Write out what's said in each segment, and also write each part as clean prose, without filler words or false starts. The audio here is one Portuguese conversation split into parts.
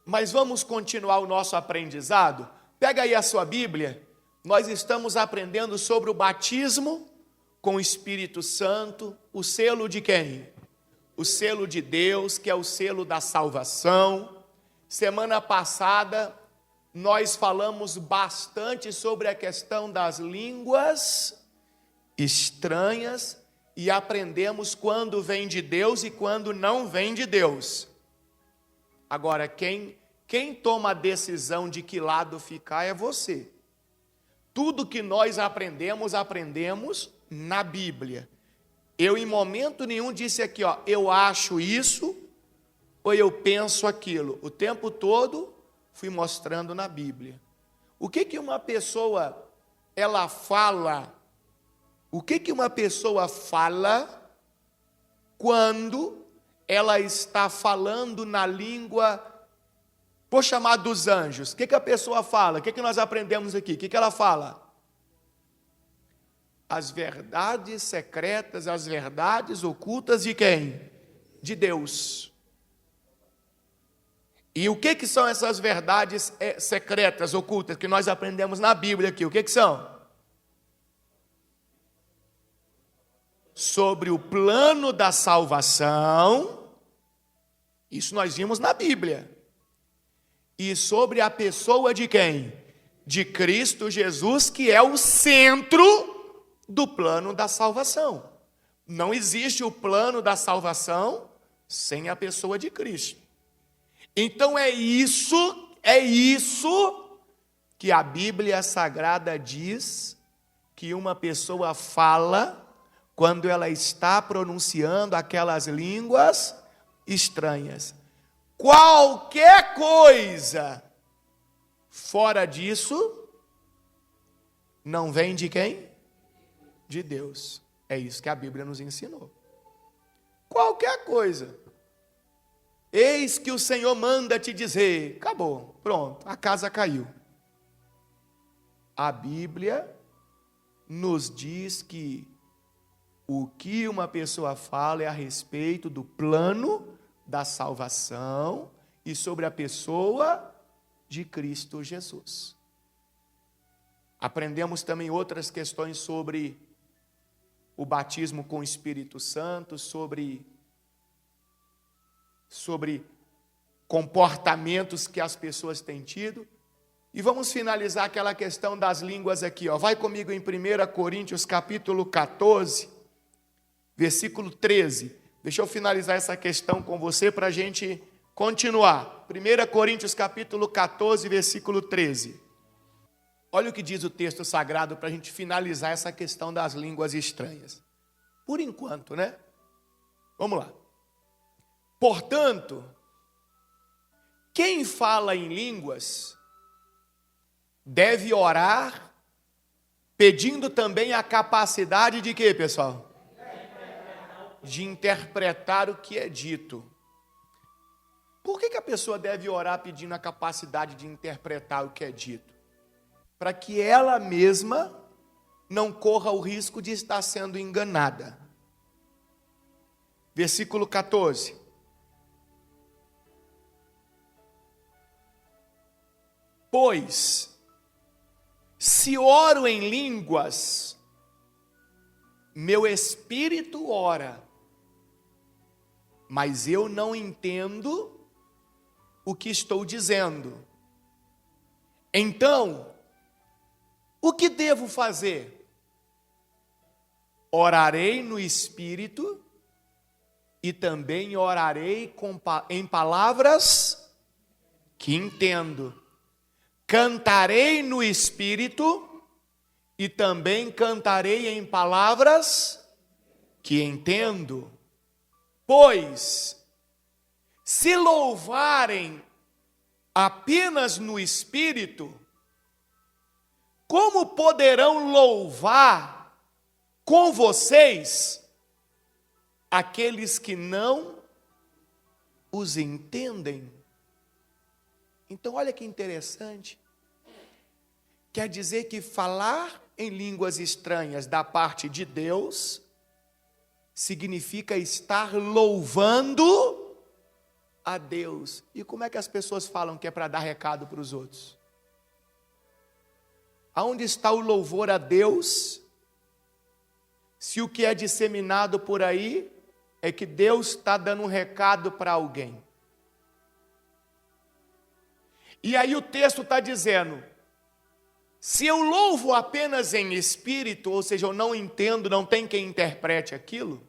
Mas vamos continuar o nosso aprendizado? Pega aí a sua Bíblia. Nós estamos aprendendo sobre o batismo com o Espírito Santo, o selo de quem? O selo de Deus, que é o selo da salvação. Semana passada, nós falamos bastante sobre a questão das línguas estranhas e aprendemos quando vem de Deus e quando não vem de Deus. Agora, quem toma a decisão de que lado ficar é você. Tudo que nós aprendemos na Bíblia. Eu em momento nenhum disse aqui, eu acho isso ou eu penso aquilo. O tempo todo fui mostrando na Bíblia. O que uma pessoa ela fala? O que uma pessoa fala quando ela está falando na língua, vou chamar dos anjos? O que a pessoa fala? O que nós aprendemos aqui? O que ela fala? As verdades secretas, as verdades ocultas de quem? De Deus. E o que são essas verdades secretas, ocultas, que nós aprendemos na Bíblia aqui? O que são? Sobre o plano da salvação, isso nós vimos na Bíblia. E sobre a pessoa de quem? De Cristo Jesus, que é o centro do plano da salvação. Não existe o plano da salvação sem a pessoa de Cristo. Então é isso que a Bíblia Sagrada diz que uma pessoa fala quando ela está pronunciando aquelas línguas estranhas. Qualquer coisa fora disso não vem de quem? De Deus. É isso que a Bíblia nos ensinou. Qualquer coisa. Eis que o Senhor manda te dizer, acabou, pronto, a casa caiu. A Bíblia nos diz que o que uma pessoa fala é a respeito do plano da salvação e sobre a pessoa de Cristo Jesus. Aprendemos também outras questões sobre o batismo com o Espírito Santo, sobre comportamentos que as pessoas têm tido. E vamos finalizar aquela questão das línguas aqui. Vai comigo em 1 Coríntios capítulo 14, versículo 13. Deixa eu finalizar essa questão com você para a gente continuar. 1 Coríntios capítulo 14, versículo 13. Olha o que diz o texto sagrado para a gente finalizar essa questão das línguas estranhas. Por enquanto, né? Vamos lá. Portanto, quem fala em línguas deve orar pedindo também a capacidade de quê, pessoal? De interpretar o que é dito. Por que a pessoa deve orar pedindo a capacidade de interpretar o que é dito? Para que ela mesma não corra o risco de estar sendo enganada. Versículo 14. Pois, se oro em línguas, meu espírito ora, mas eu não entendo o que estou dizendo. Então, o que devo fazer? Orarei no espírito e também orarei em palavras que entendo. Cantarei no espírito e também cantarei em palavras que entendo. Pois, se louvarem apenas no espírito, como poderão louvar com vocês aqueles que não os entendem? Então, olha que interessante. Quer dizer que falar em línguas estranhas da parte de Deus significa estar louvando a Deus. E como é que as pessoas falam que é para dar recado para os outros? Aonde está o louvor a Deus, se o que é disseminado por aí é que Deus está dando um recado para alguém? E aí o texto está dizendo, se eu louvo apenas em espírito, ou seja, eu não entendo, não tem quem interprete aquilo,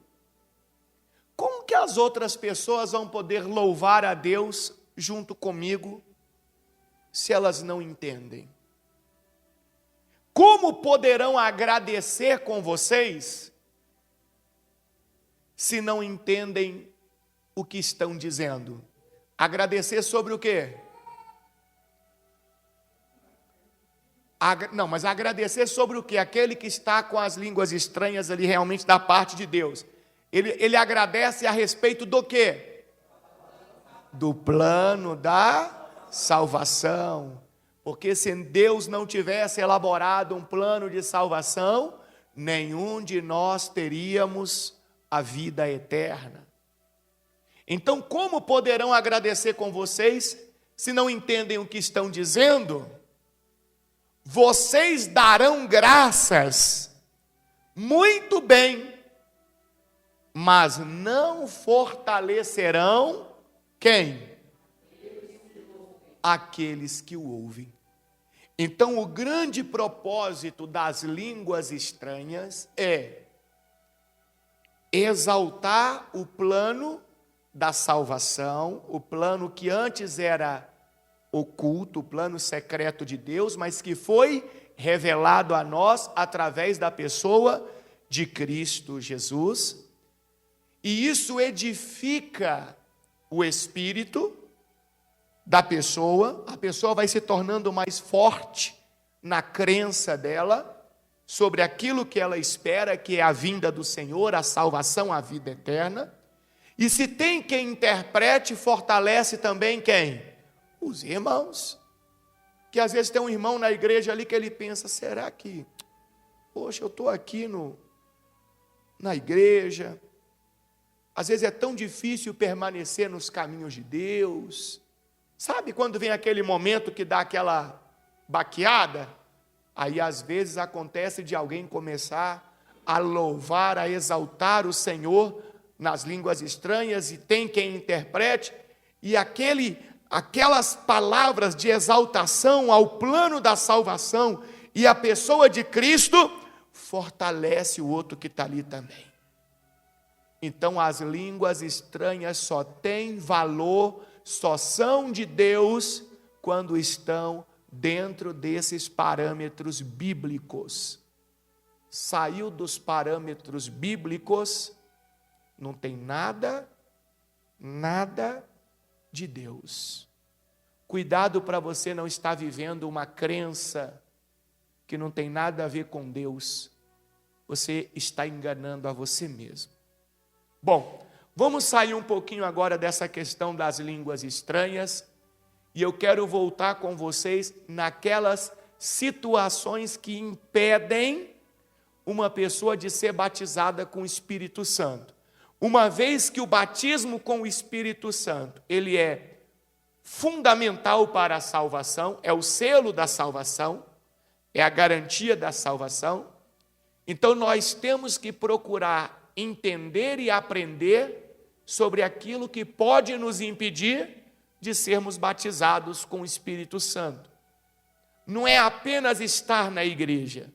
como que as outras pessoas vão poder louvar a Deus junto comigo, se elas não entendem? Como poderão agradecer com vocês, se não entendem o que estão dizendo? Agradecer sobre o quê? Não, mas agradecer sobre o quê? Aquele que está com as línguas estranhas ali realmente da parte de Deus. Ele agradece a respeito do quê? Do plano da salvação. Porque se Deus não tivesse elaborado um plano de salvação, nenhum de nós teríamos a vida eterna. Então, como poderão agradecer com vocês, se não entendem o que estão dizendo? Vocês darão graças, muito bem, mas não fortalecerão quem? Aqueles que o ouvem. Então, o grande propósito das línguas estranhas é exaltar o plano da salvação, o plano que antes era oculto, o plano secreto de Deus, mas que foi revelado a nós através da pessoa de Cristo Jesus. E isso edifica o espírito da pessoa, a pessoa vai se tornando mais forte na crença dela, sobre aquilo que ela espera, que é a vinda do Senhor, a salvação, a vida eterna. E se tem quem interprete, fortalece também quem? Os irmãos. Que às vezes tem um irmão na igreja ali que ele pensa, será que, poxa, eu estou aqui na igreja, às vezes é tão difícil permanecer nos caminhos de Deus. Sabe quando vem aquele momento que dá aquela baqueada? Aí às vezes acontece de alguém começar a louvar, a exaltar o Senhor nas línguas estranhas, e tem quem interprete, e aquelas palavras de exaltação ao plano da salvação e a pessoa de Cristo, fortalece o outro que está ali também. Então as línguas estranhas só têm valor, só são de Deus quando estão dentro desses parâmetros bíblicos. Saiu dos parâmetros bíblicos, não tem nada de Deus. Cuidado para você não estar vivendo uma crença que não tem nada a ver com Deus. Você está enganando a você mesmo. Bom, vamos sair um pouquinho agora dessa questão das línguas estranhas, e eu quero voltar com vocês naquelas situações que impedem uma pessoa de ser batizada com o Espírito Santo. Uma vez que o batismo com o Espírito Santo, ele é fundamental para a salvação, é o selo da salvação, é a garantia da salvação, então nós temos que procurar entender e aprender sobre aquilo que pode nos impedir de sermos batizados com o Espírito Santo. Não é apenas estar na igreja.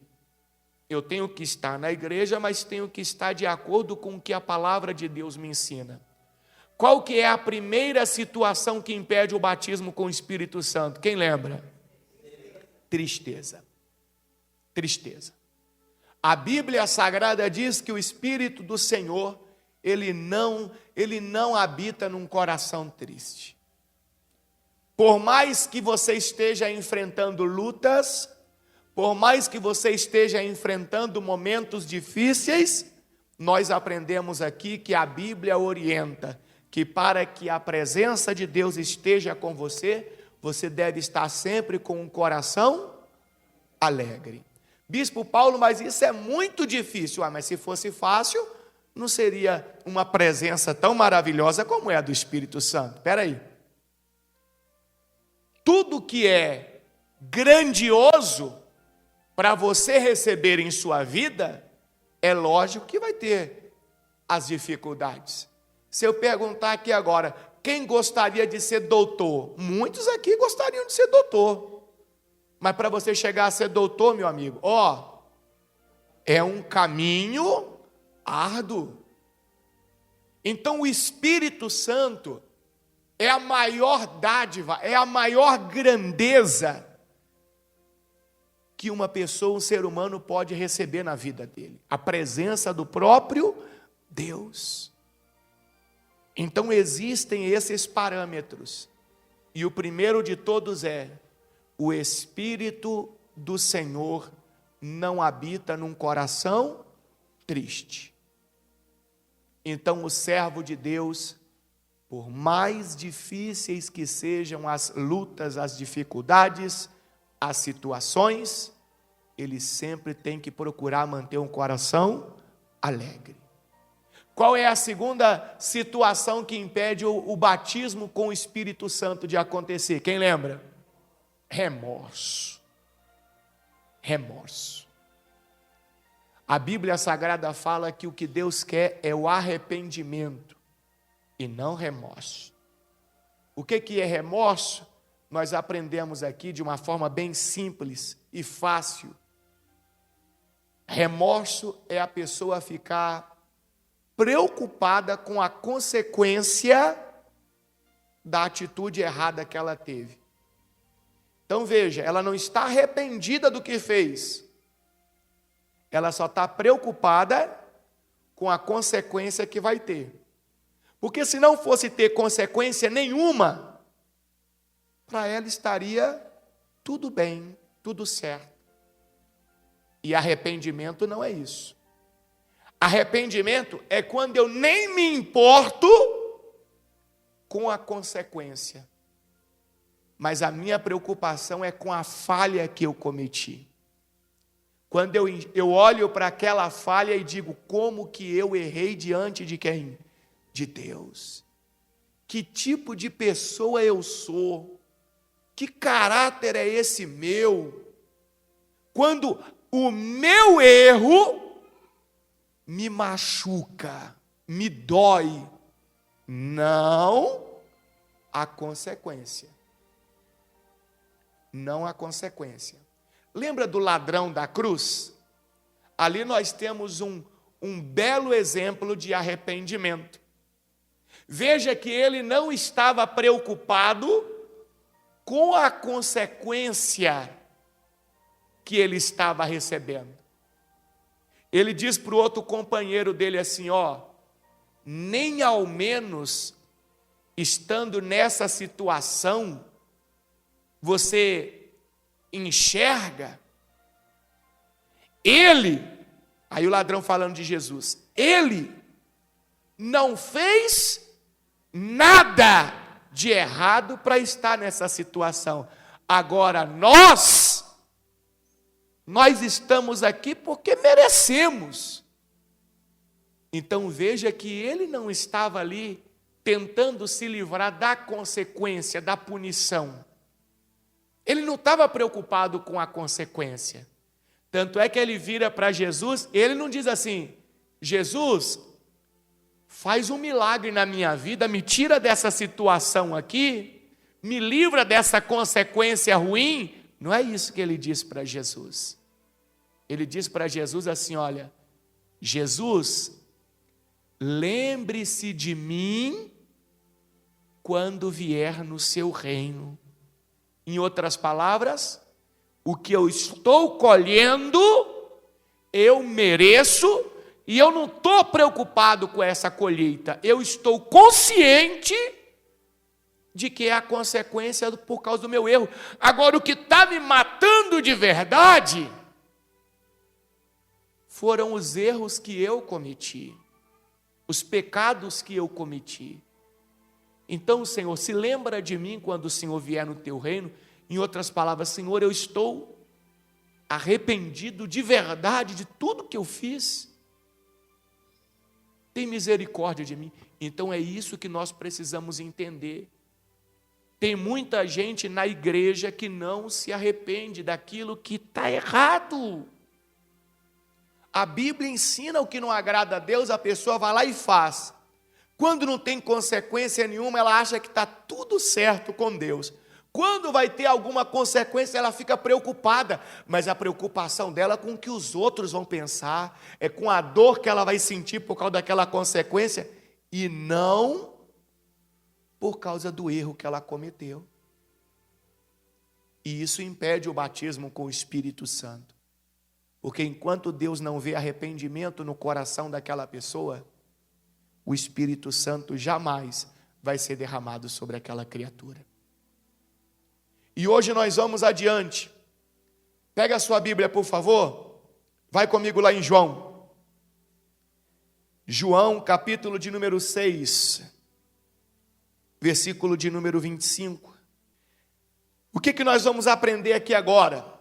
Eu tenho que estar na igreja, mas tenho que estar de acordo com o que a palavra de Deus me ensina. Qual que é a primeira situação que impede o batismo com o Espírito Santo? Quem lembra? Tristeza. Tristeza. A Bíblia Sagrada diz que o Espírito do Senhor, ele não habita num coração triste. Por mais que você esteja enfrentando lutas, por mais que você esteja enfrentando momentos difíceis, nós aprendemos aqui que a Bíblia orienta que para que a presença de Deus esteja com você, você deve estar sempre com um coração alegre. Bispo Paulo, mas isso é muito difícil. Mas se fosse fácil, não seria uma presença tão maravilhosa como é a do Espírito Santo? Espera aí. Tudo que é grandioso para você receber em sua vida, é lógico que vai ter as dificuldades. Se eu perguntar aqui agora, quem gostaria de ser doutor? Muitos aqui gostariam de ser doutor. Mas para você chegar a ser doutor, meu amigo, é um caminho árduo. Então o Espírito Santo é a maior dádiva, é a maior grandeza que uma pessoa, um ser humano pode receber na vida dele. A presença do próprio Deus. Então existem esses parâmetros. E o primeiro de todos é: o Espírito do Senhor não habita num coração triste. Então o servo de Deus, por mais difíceis que sejam as lutas, as dificuldades, as situações, ele sempre tem que procurar manter um coração alegre. Qual é a segunda situação que impede o batismo com o Espírito Santo de acontecer? Quem lembra? Remorso. Remorso. A Bíblia Sagrada fala que o que Deus quer é o arrependimento e não remorso. O que é remorso? Nós aprendemos aqui de uma forma bem simples e fácil. Remorso é a pessoa ficar preocupada com a consequência da atitude errada que ela teve. Então veja, ela não está arrependida do que fez. Ela só está preocupada com a consequência que vai ter. Porque se não fosse ter consequência nenhuma, para ela estaria tudo bem, tudo certo. E arrependimento não é isso. Arrependimento é quando eu nem me importo com a consequência. Mas a minha preocupação é com a falha que eu cometi. Quando eu olho para aquela falha e digo, como que eu errei diante de quem? De Deus. Que tipo de pessoa eu sou? Que caráter é esse meu? Quando o meu erro me machuca, me dói, não a consequência. Não a consequência. Lembra do ladrão da cruz? Ali nós temos um belo exemplo de arrependimento. Veja que ele não estava preocupado com a consequência que ele estava recebendo. Ele diz para o outro companheiro dele assim, nem ao menos estando nessa situação, você enxerga? Ele, aí o ladrão falando de Jesus, ele não fez nada de errado para estar nessa situação. Agora nós estamos aqui porque merecemos. Então veja que ele não estava ali tentando se livrar da consequência, da punição. Ele não estava preocupado com a consequência. Tanto é que ele vira para Jesus, ele não diz assim, Jesus, faz um milagre na minha vida, me tira dessa situação aqui, me livra dessa consequência ruim. Não é isso que ele diz para Jesus. Ele diz para Jesus assim, olha, Jesus, lembre-se de mim quando vier no seu reino. Em outras palavras, o que eu estou colhendo, eu mereço, e eu não estou preocupado com essa colheita. Eu estou consciente de que é a consequência por causa do meu erro. Agora, o que está me matando de verdade foram os erros que eu cometi, os pecados que eu cometi. Então, Senhor, se lembra de mim quando o Senhor vier no teu reino. Em outras palavras, Senhor, eu estou arrependido de verdade de tudo que eu fiz. tem misericórdia de mim. Então é isso que nós precisamos entender. Tem muita gente na igreja que não se arrepende daquilo que está errado. A Bíblia ensina o que não agrada a Deus, a pessoa vai lá e faz. Quando não tem consequência nenhuma, ela acha que está tudo certo com Deus. Quando vai ter alguma consequência, ela fica preocupada, mas a preocupação dela é com o que os outros vão pensar, é com a dor que ela vai sentir por causa daquela consequência, e não por causa do erro que ela cometeu. E isso impede o batismo com o Espírito Santo. Porque enquanto Deus não vê arrependimento no coração daquela pessoa, o Espírito Santo jamais vai ser derramado sobre aquela criatura. E hoje nós vamos adiante. Pega a sua Bíblia, por favor. Vai comigo lá em João. João, capítulo de número 6, versículo de número 25. O que nós vamos aprender aqui agora?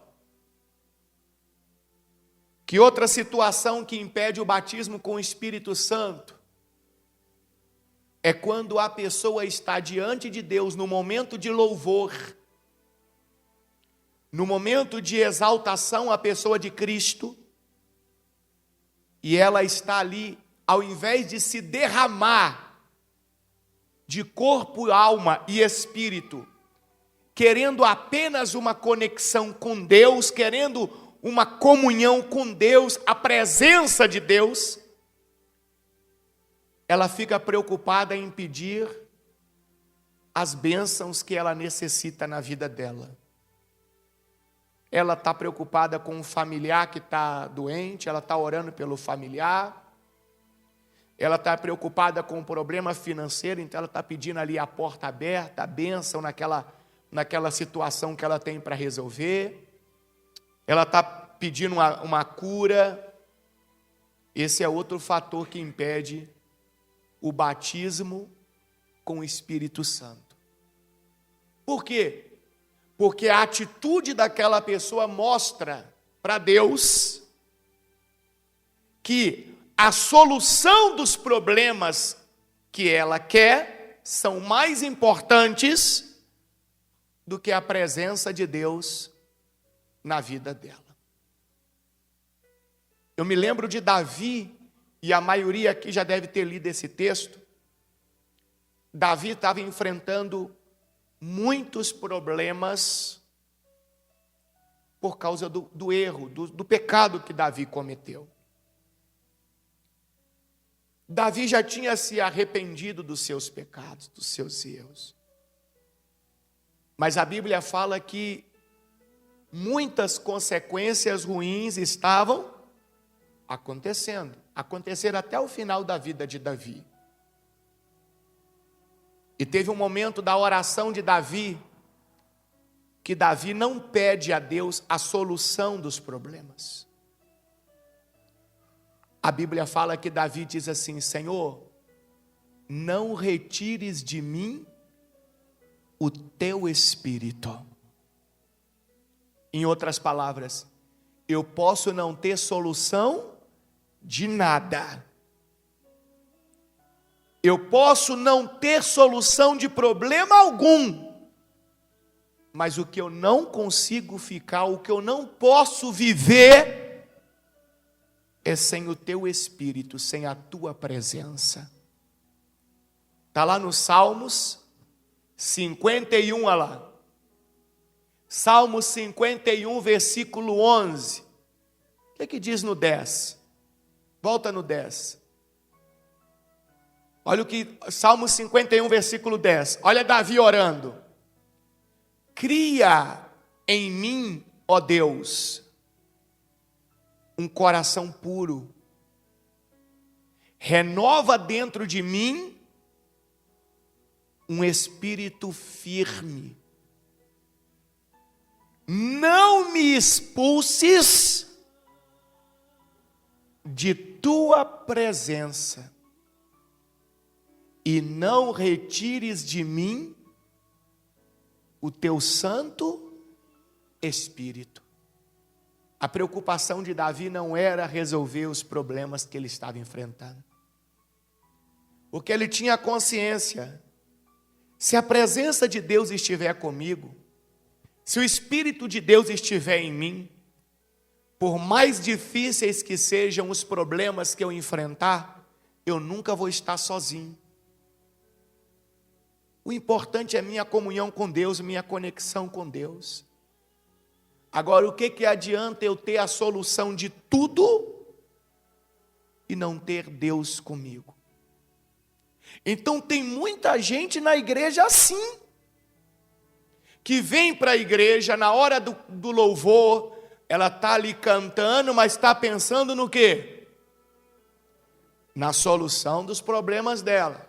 Que outra situação que impede o batismo com o Espírito Santo é quando a pessoa está diante de Deus no momento de louvor, no momento de exaltação à pessoa de Cristo, e ela está ali, ao invés de se derramar de corpo, alma e espírito, querendo apenas uma conexão com Deus, querendo uma comunhão com Deus, a presença de Deus, ela fica preocupada em pedir as bênçãos que ela necessita na vida dela. Ela está preocupada com um familiar que está doente, ela está orando pelo familiar. Ela está preocupada com um problema financeiro, então ela está pedindo ali a porta aberta, a bênção naquela situação que ela tem para resolver. Ela está pedindo uma cura. Esse é outro fator que impede o batismo com o Espírito Santo. Por quê? Porque a atitude daquela pessoa mostra para Deus que a solução dos problemas que ela quer são mais importantes do que a presença de Deus na vida dela. Eu me lembro de Davi, e a maioria aqui já deve ter lido esse texto. Davi estava enfrentando muitos problemas por causa do erro, do pecado que Davi cometeu. Davi já tinha se arrependido dos seus pecados, dos seus erros. Mas a Bíblia fala que muitas consequências ruins estavam aconteceram até o final da vida de Davi. E teve um momento da oração de Davi, que Davi não pede a Deus a solução dos problemas. A Bíblia fala que Davi diz assim: Senhor, não retires de mim o teu espírito. Em outras palavras, eu posso não ter solução de nada. Eu posso não ter solução de problema algum. Mas o que eu não consigo ficar, o que eu não posso viver, é sem o teu Espírito, sem a tua presença. Está lá no Salmos 51, olha lá. Salmos 51, versículo 11. O que diz no 10? Volta no 10. Olha o que, Salmo 51, versículo 10. Olha Davi orando. Cria em mim, ó Deus, um coração puro. Renova dentro de mim um espírito firme. Não me expulses de tua presença. E não retires de mim o teu Santo Espírito. A preocupação de Davi não era resolver os problemas que ele estava enfrentando. Porque ele tinha consciência. Se a presença de Deus estiver comigo, se o Espírito de Deus estiver em mim, por mais difíceis que sejam os problemas que eu enfrentar, eu nunca vou estar sozinho. O importante é minha comunhão com Deus, minha conexão com Deus. Agora, o que adianta eu ter a solução de tudo e não ter Deus comigo? Então tem muita gente na igreja assim, que vem para a igreja na hora do louvor, ela está ali cantando, mas está pensando no quê? Na solução dos problemas dela.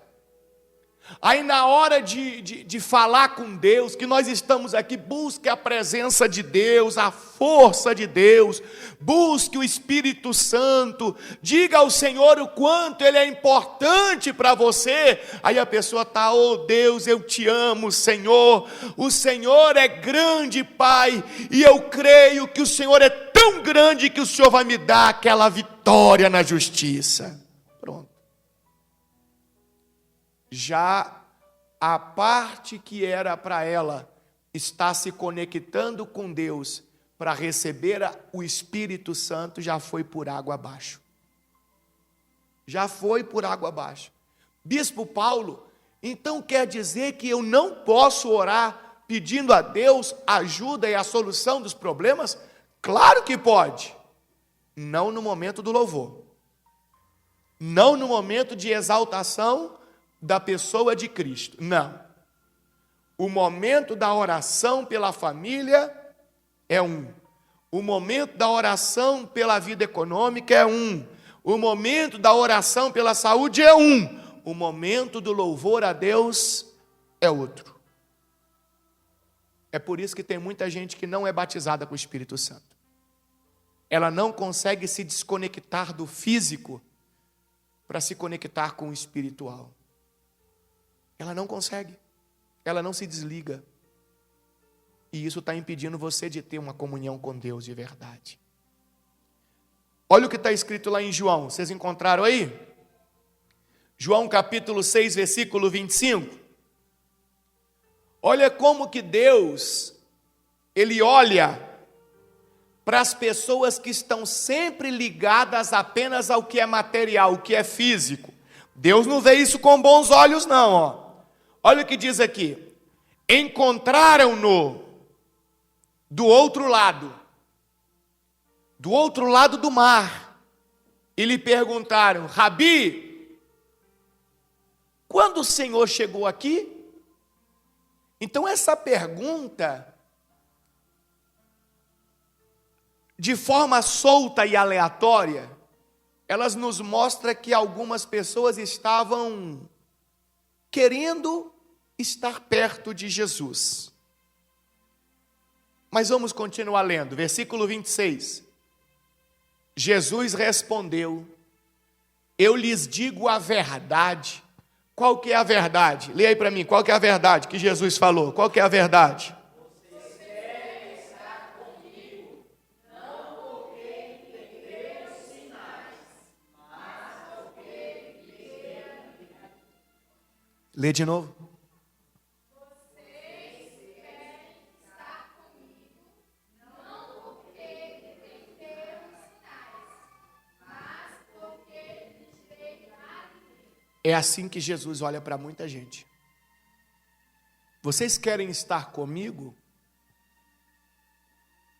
Aí na hora de falar com Deus, que nós estamos aqui, busque a presença de Deus, a força de Deus, busque o Espírito Santo, diga ao Senhor o quanto Ele é importante para você. Aí a pessoa está, oh Deus, eu te amo, Senhor, o Senhor é grande, Pai, e eu creio que o Senhor é tão grande que o Senhor vai me dar aquela vitória na justiça. Pronto. Já a parte que era para ela estar se conectando com Deus para receber o Espírito Santo já foi por água abaixo. Já foi por água abaixo. Bispo Paulo, então quer dizer que eu não posso orar pedindo a Deus ajuda e a solução dos problemas? Claro que pode. Não no momento do louvor. Não no momento de exaltação da pessoa de Cristo, não. O momento da oração pela família é um. O momento da oração pela vida econômica é um. O momento da oração pela saúde é um. O momento do louvor a Deus é outro. É por isso que tem muita gente que não é batizada com o Espírito Santo. Ela não consegue se desconectar do físico para se conectar com o espiritual. Ela não consegue, ela não se desliga. E isso está impedindo você de ter uma comunhão com Deus de verdade. Olha o que está escrito lá em João, vocês encontraram aí? João capítulo 6, versículo 25. Olha como que Deus, Ele olha para as pessoas que estão sempre ligadas apenas ao que é material, o que é físico. Deus não vê isso com bons olhos não, ó. Olha o que diz aqui, encontraram-no do outro lado do mar, e lhe perguntaram, Rabi, quando o Senhor chegou aqui? Então essa pergunta, de forma solta e aleatória, elas nos mostram que algumas pessoas estavam querendo estar perto de Jesus. Mas vamos continuar lendo, versículo 26. Jesus respondeu, eu lhes digo a verdade. Qual que é a verdade? Leia aí para mim, qual que é a verdade que Jesus falou? Qual que é a verdade? Vocês querem estar comigo, não porque entenderam os sinais, mas porque viveram. Lê de novo. É assim que Jesus olha para muita gente. Vocês querem estar comigo?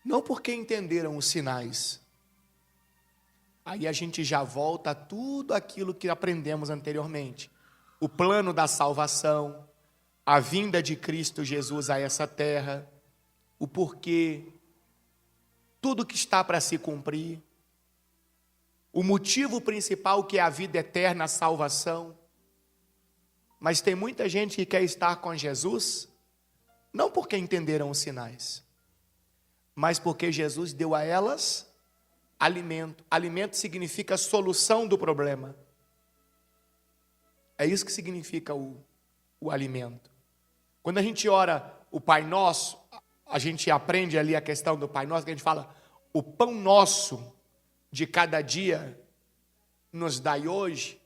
Não porque entenderam os sinais. Aí a gente já volta a tudo aquilo que aprendemos anteriormente. O plano da salvação, a vinda de Cristo Jesus a essa terra, o porquê, tudo que está para se cumprir. O motivo principal que é a vida eterna, a salvação. Mas tem muita gente que quer estar com Jesus, não porque entenderam os sinais, mas porque Jesus deu a elas alimento. Alimento significa solução do problema. É isso que significa o alimento. Quando a gente ora o Pai Nosso, a gente aprende ali a questão do Pai Nosso, que a gente fala, o pão nosso de cada dia nos dai hoje.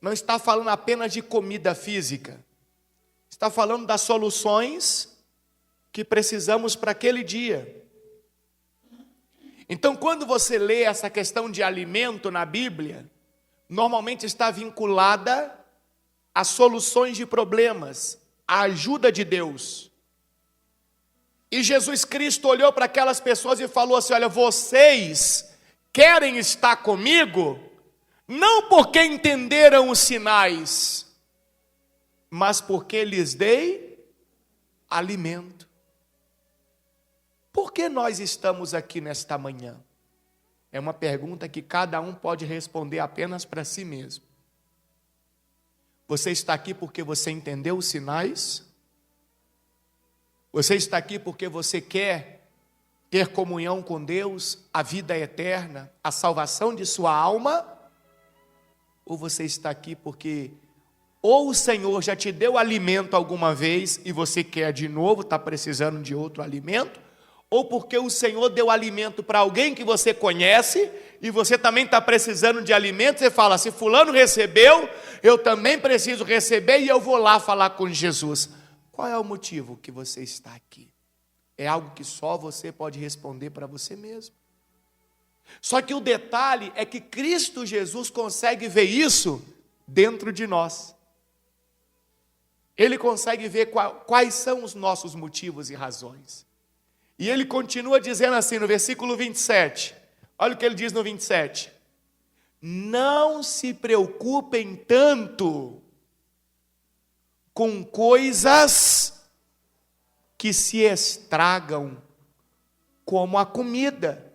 não está falando apenas de comida física. Está falando das soluções que precisamos para aquele dia. Então, quando você lê essa questão de alimento na Bíblia, normalmente está vinculada às soluções de problemas, à ajuda de Deus. E Jesus Cristo olhou para aquelas pessoas e falou assim: olha, vocês querem estar comigo, não porque entenderam os sinais, mas porque lhes dei alimento. Por que nós estamos aqui nesta manhã? É uma pergunta que cada um pode responder apenas para si mesmo. Você está aqui porque você entendeu os sinais? Você está aqui porque você quer ter comunhão com Deus, a vida eterna, a salvação de sua alma? Ou você está aqui porque ou o Senhor já te deu alimento alguma vez e você quer de novo, está precisando de outro alimento? Ou porque o Senhor deu alimento para alguém que você conhece e você também está precisando de alimento, você fala, se fulano recebeu, eu também preciso receber e eu vou lá falar com Jesus. Qual é o motivo que você está aqui? É algo que só você pode responder para você mesmo. Só que o detalhe é que Cristo Jesus consegue ver isso dentro de nós. Ele consegue ver quais são os nossos motivos e razões. E ele continua dizendo assim no versículo 27. Olha o que ele diz no 27. Não se preocupem tanto com coisas que se estragam, como a comida,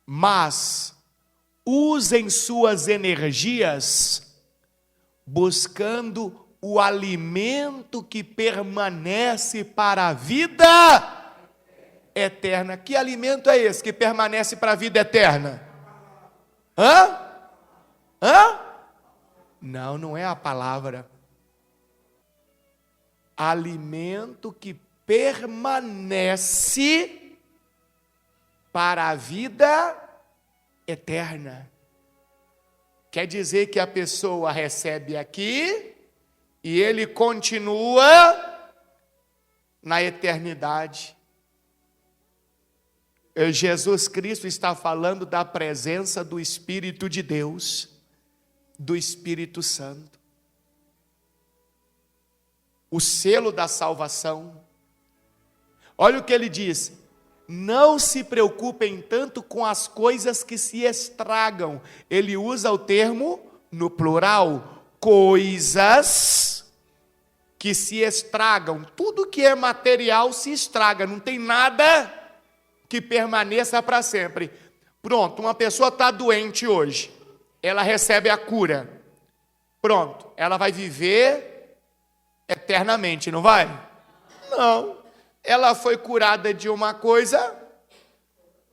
mas usem suas energias buscando o alimento que permanece para a vida eterna. Que alimento é esse que permanece para a vida eterna? Não, não é a palavra. Alimento que permanece para a vida eterna. Quer dizer que a pessoa recebe aqui e ele continua na eternidade. Jesus Cristo está falando da presença do Espírito de Deus, do Espírito Santo. O selo da salvação. Olha o que ele diz: não se preocupem tanto com as coisas que se estragam. Ele usa o termo no plural, coisas que se estragam. Tudo que é material se estraga, não tem nada que permaneça para sempre. Pronto, uma pessoa está doente hoje, ela recebe a cura. Pronto, ela vai viver eternamente, não vai? Não. Ela foi curada de uma coisa,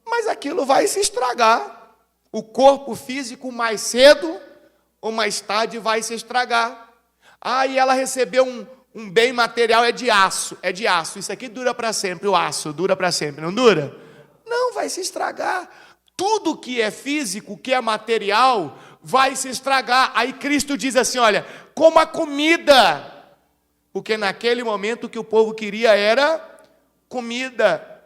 mas aquilo vai se estragar. O corpo físico, mais cedo ou mais tarde, vai se estragar. E ela recebeu um bem material, é de aço. Isso aqui dura para sempre, o aço dura para sempre, não dura? Não, vai se estragar. Tudo que é físico, que é material, vai se estragar. Aí Cristo diz assim, olha, como a comida. Porque naquele momento o que o povo queria era comida.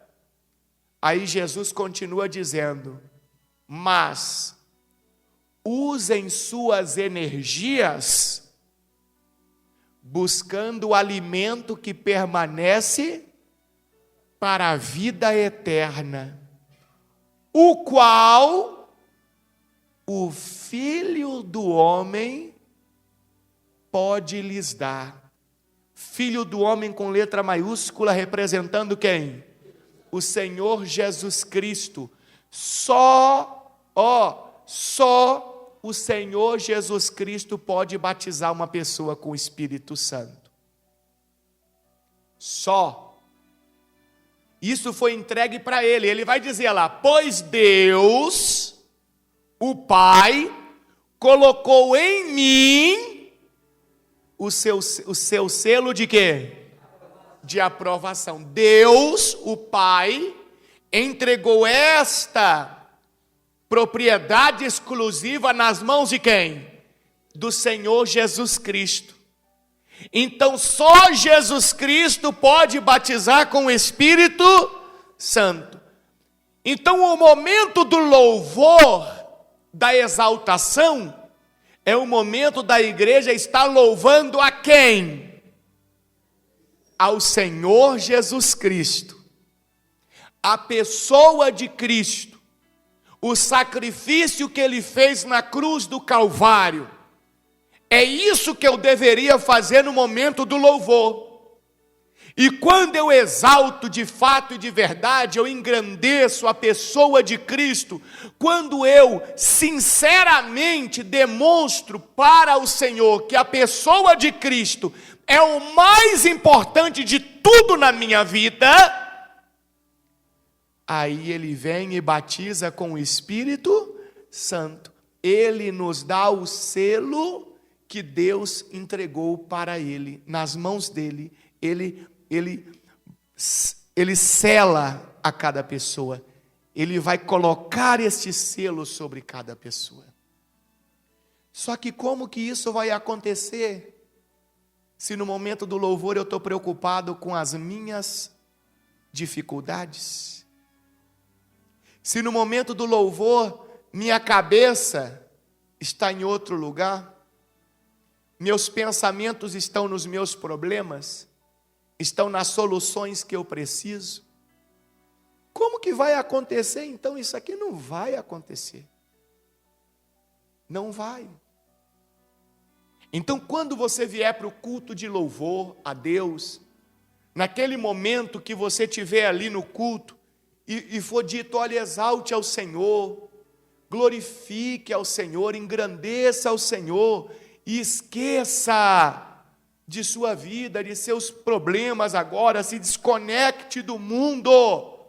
Aí Jesus continua dizendo, mas usem suas energias buscando o alimento que permanece para a vida eterna, o qual o Filho do Homem pode lhes dar. Filho do homem com letra maiúscula, representando quem? O Senhor Jesus Cristo. Só o Senhor Jesus Cristo pode batizar uma pessoa com o Espírito Santo. Só. Isso foi entregue para ele. Ele vai dizer lá, pois Deus, o Pai, colocou em mim o seu selo de quê? De aprovação. Deus, o Pai, entregou esta propriedade exclusiva nas mãos de quem? do Senhor Jesus Cristo. Então só Jesus Cristo pode batizar com o Espírito Santo. Então o momento do louvor, da exaltação, é o momento da igreja estar louvando a quem? Ao Senhor Jesus Cristo. A pessoa de Cristo. O sacrifício que Ele fez na cruz do Calvário. É isso que eu deveria fazer no momento do louvor. E quando eu exalto de fato e de verdade, eu engrandeço a pessoa de Cristo, quando eu sinceramente demonstro para o Senhor que a pessoa de Cristo é o mais importante de tudo na minha vida, aí Ele vem e batiza com o Espírito Santo. Ele nos dá o selo que Deus entregou para Ele, nas mãos dEle. Ele sela a cada pessoa. Ele vai colocar este selo sobre cada pessoa. Só que como que isso vai acontecer? Se no momento do louvor eu estou preocupado com as minhas dificuldades? Se no momento do louvor minha cabeça está em outro lugar? Meus pensamentos estão nos meus problemas? Estão nas soluções que eu preciso? Como que vai acontecer? Então isso aqui não vai acontecer. Não vai. Então quando você vier para o culto de louvor a Deus, naquele momento que você estiver ali no culto, e for dito, olha, exalte ao Senhor, glorifique ao Senhor, engrandeça ao Senhor, e esqueça de sua vida, de seus problemas agora, se desconecte do mundo.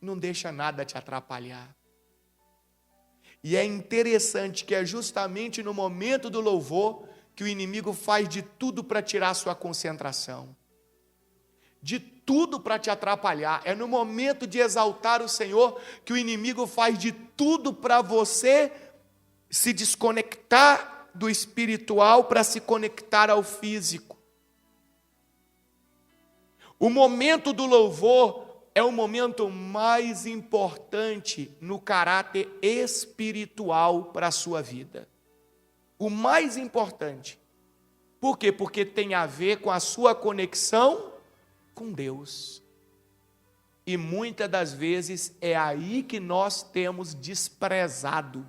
Não deixa nada te atrapalhar. E é interessante que é justamente no momento do louvor que o inimigo faz de tudo para tirar sua concentração. De tudo para te atrapalhar. É no momento de exaltar o Senhor que o inimigo faz de tudo para você se desconectar do espiritual para se conectar ao físico. O momento do louvor é o momento mais importante no caráter espiritual para a sua vida. O mais importante. Por quê? Porque tem a ver com a sua conexão com Deus. E muitas das vezes é aí que nós temos desprezado.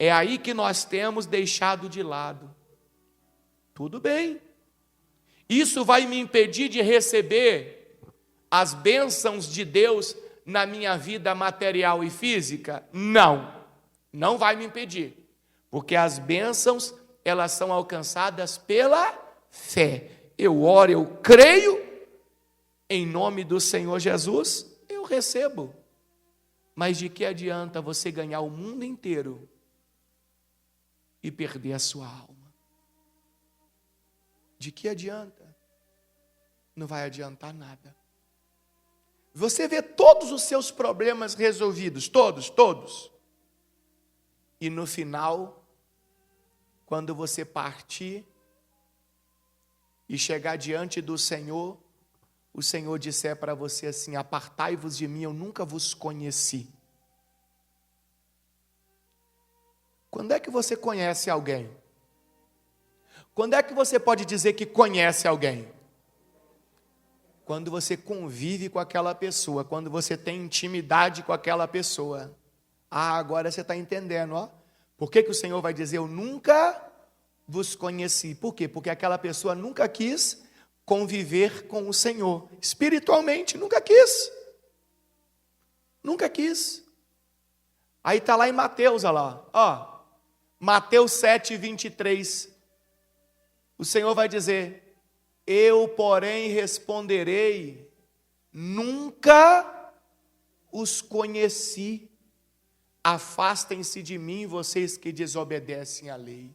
É aí que nós temos deixado de lado. Tudo bem. Isso vai me impedir de receber as bênçãos de Deus na minha vida material e física? Não. Não vai me impedir. Porque as bênçãos, elas são alcançadas pela fé. Eu oro, eu creio, em nome do Senhor Jesus, eu recebo. Mas de que adianta você ganhar o mundo inteiro e perder a sua alma? De que adianta? Não vai adiantar nada. Você vê todos os seus problemas resolvidos, todos. E no final, quando você partir e chegar diante do Senhor, o Senhor disser para você assim: apartai-vos de mim, eu nunca vos conheci. Quando é que você conhece alguém? Quando é que você pode dizer que conhece alguém? Quando você convive com aquela pessoa, quando você tem intimidade com aquela pessoa. Ah, agora você está entendendo, ó. Por que o Senhor vai dizer, eu nunca vos conheci? Por quê? Porque aquela pessoa nunca quis conviver com o Senhor. Espiritualmente, nunca quis. Nunca quis. Aí está lá em Mateus, olha lá, ó. Mateus 7, 23. O Senhor vai dizer, eu, porém, responderei, nunca os conheci. Afastem-se de mim, vocês que desobedecem à lei.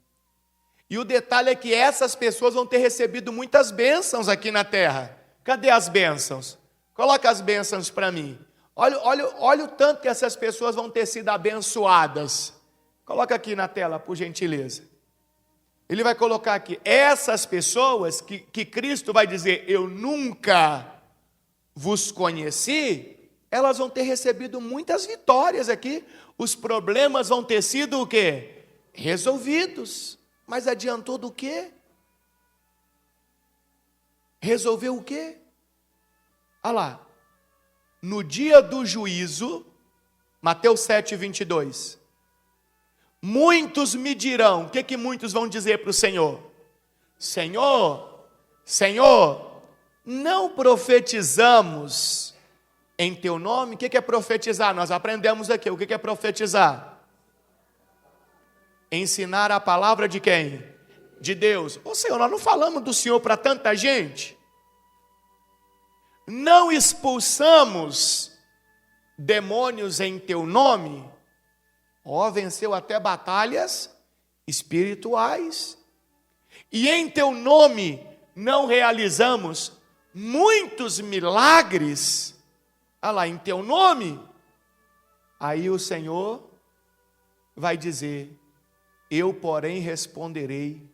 E o detalhe é que essas pessoas vão ter recebido muitas bênçãos aqui na terra. Cadê as bênçãos? Coloca as bênçãos para mim. Olha o tanto que essas pessoas vão ter sido abençoadas. Coloca aqui na tela, por gentileza. Ele vai colocar aqui, essas pessoas que Cristo vai dizer, eu nunca vos conheci, elas vão ter recebido muitas vitórias aqui, os problemas vão ter sido o quê? Resolvidos. Mas adiantou do quê? Resolveu o quê? Olha lá, no dia do juízo, Mateus 7, 22, muitos me dirão, o que muitos vão dizer para o Senhor? Senhor, Senhor, não profetizamos em teu nome? O que é profetizar? Nós aprendemos aqui, o que é profetizar? Ensinar a palavra de quem? De Deus. Ô Senhor, nós não falamos do Senhor para tanta gente? Não expulsamos demônios em teu nome? Ó, venceu até batalhas espirituais. E em teu nome não realizamos muitos milagres? Olha lá, em teu nome. Aí o Senhor vai dizer, eu porém responderei,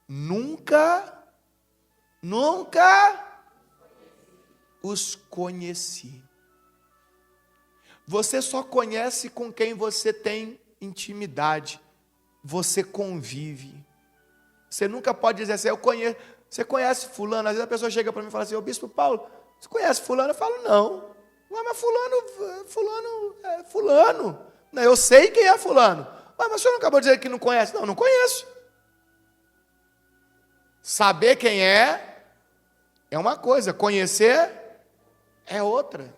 nunca os conheci. Você só conhece com quem você tem intimidade, você convive. Você nunca pode dizer assim, eu conheço. Você conhece fulano? Às vezes a pessoa chega para mim e fala assim, ô bispo Paulo, você conhece fulano? Eu falo, não. Mas fulano. Não, eu sei quem é fulano. Mas o senhor não acabou de dizer que não conhece? Não, não conheço. Saber quem é uma coisa, conhecer é outra.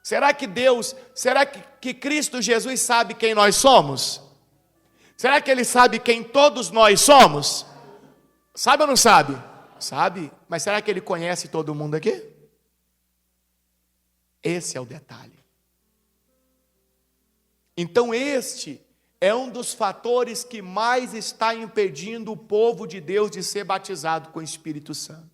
Será que Cristo Jesus sabe quem nós somos? Será que Ele sabe quem todos nós somos? Sabe ou não sabe? Sabe, mas será que Ele conhece todo mundo aqui? Esse é o detalhe. Então este é um dos fatores que mais está impedindo o povo de Deus de ser batizado com o Espírito Santo.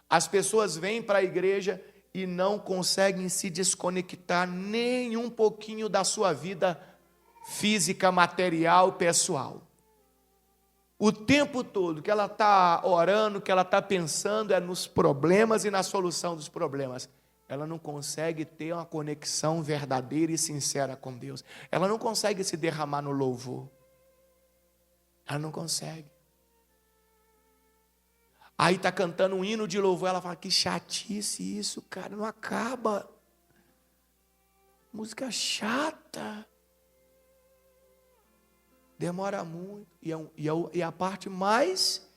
As pessoas vêm para a igreja e não conseguem se desconectar nem um pouquinho da sua vida física, material, pessoal. O tempo todo que ela está orando, que ela está pensando é nos problemas e na solução dos problemas. Ela não consegue ter uma conexão verdadeira e sincera com Deus. Ela não consegue se derramar no louvor. Ela não consegue. Aí está cantando um hino de louvor, ela fala, que chatice isso, cara, não acaba. Música chata. Demora muito. E é a parte mais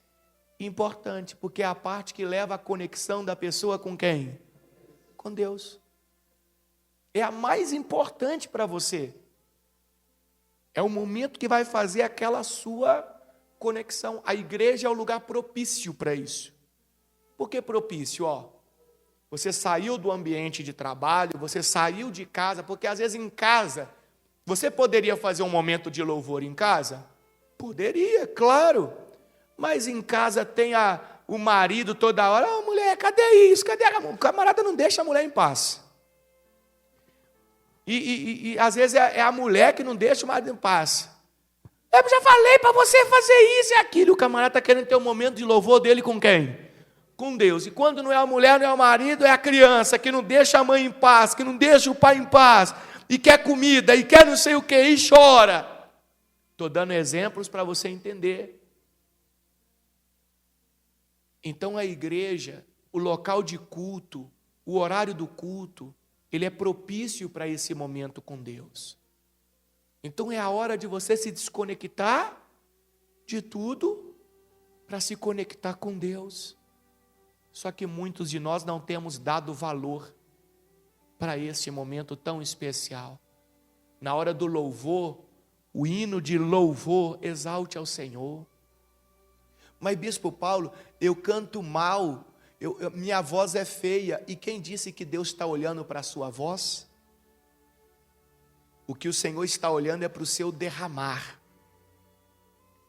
importante, porque é a parte que leva a conexão da pessoa com quem? Com Deus. É a mais importante para você. É o momento que vai fazer aquela sua conexão. A igreja é o lugar propício para isso. Por que propício? Você saiu do ambiente de trabalho, você saiu de casa, porque às vezes em casa, você poderia fazer um momento de louvor em casa? Poderia, claro. Mas em casa tem o marido toda hora, mulher, cadê isso? Cadê o camarada não deixa a mulher em paz. E às vezes é a mulher que não deixa o marido em paz. Eu já falei para você fazer isso e aquilo. O camarada está querendo ter um momento de louvor dele com quem? Com Deus. E quando não é a mulher, não é o marido, é a criança que não deixa a mãe em paz, que não deixa o pai em paz, e quer comida, e quer não sei o que, e chora. Estou dando exemplos para você entender. Então a igreja, o local de culto, o horário do culto, ele é propício para esse momento com Deus. Então é a hora de você se desconectar de tudo para se conectar com Deus. Só que muitos de nós não temos dado valor para esse momento tão especial. Na hora do louvor, o hino de louvor, exalte ao Senhor. Mas bispo Paulo, eu canto mal, minha voz é feia. E quem disse que Deus está olhando para a sua voz? O que o Senhor está olhando é para o seu derramar,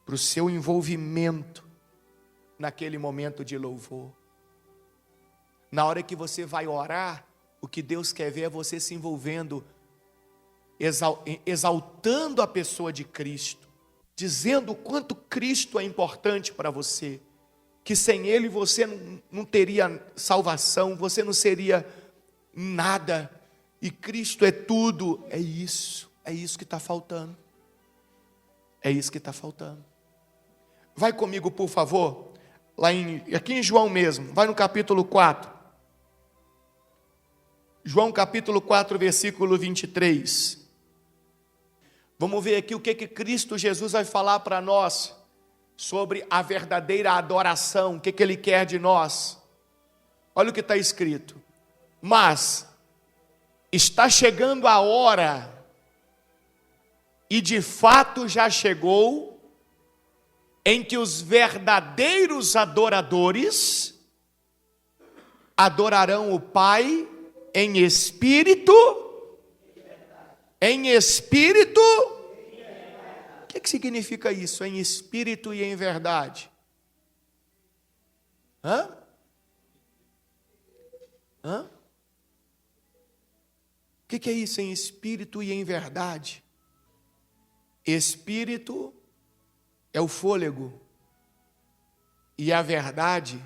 para o seu envolvimento naquele momento de louvor. Na hora que você vai orar, o que Deus quer ver é você se envolvendo exaltando a pessoa de Cristo, dizendo o quanto Cristo é importante para você, que sem Ele você não teria salvação, você não seria nada, e Cristo é tudo. É isso que está faltando. É isso que está faltando. Vai comigo, por favor, aqui em João mesmo, vai no capítulo 4. João capítulo 4, versículo 23. Vamos ver aqui o que Cristo Jesus vai falar para nós sobre a verdadeira adoração, o que Ele quer de nós. Olha o que está escrito. Mas está chegando a hora, e de fato já chegou, em que os verdadeiros adoradores adorarão o Pai em espírito. Em espírito. O que significa isso? Em espírito e em verdade. O que é isso? Em espírito e em verdade. Espírito é o fôlego, e a verdade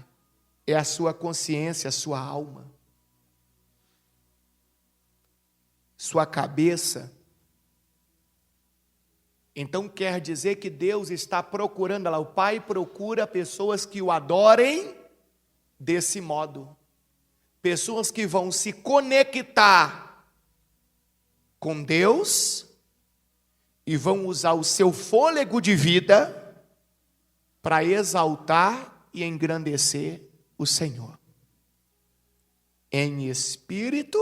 é a sua consciência, a sua alma, sua cabeça. Então quer dizer que Deus está procurando, o Pai procura pessoas que o adorem desse modo, pessoas que vão se conectar com Deus e vão usar o seu fôlego de vida para exaltar e engrandecer o Senhor, em espírito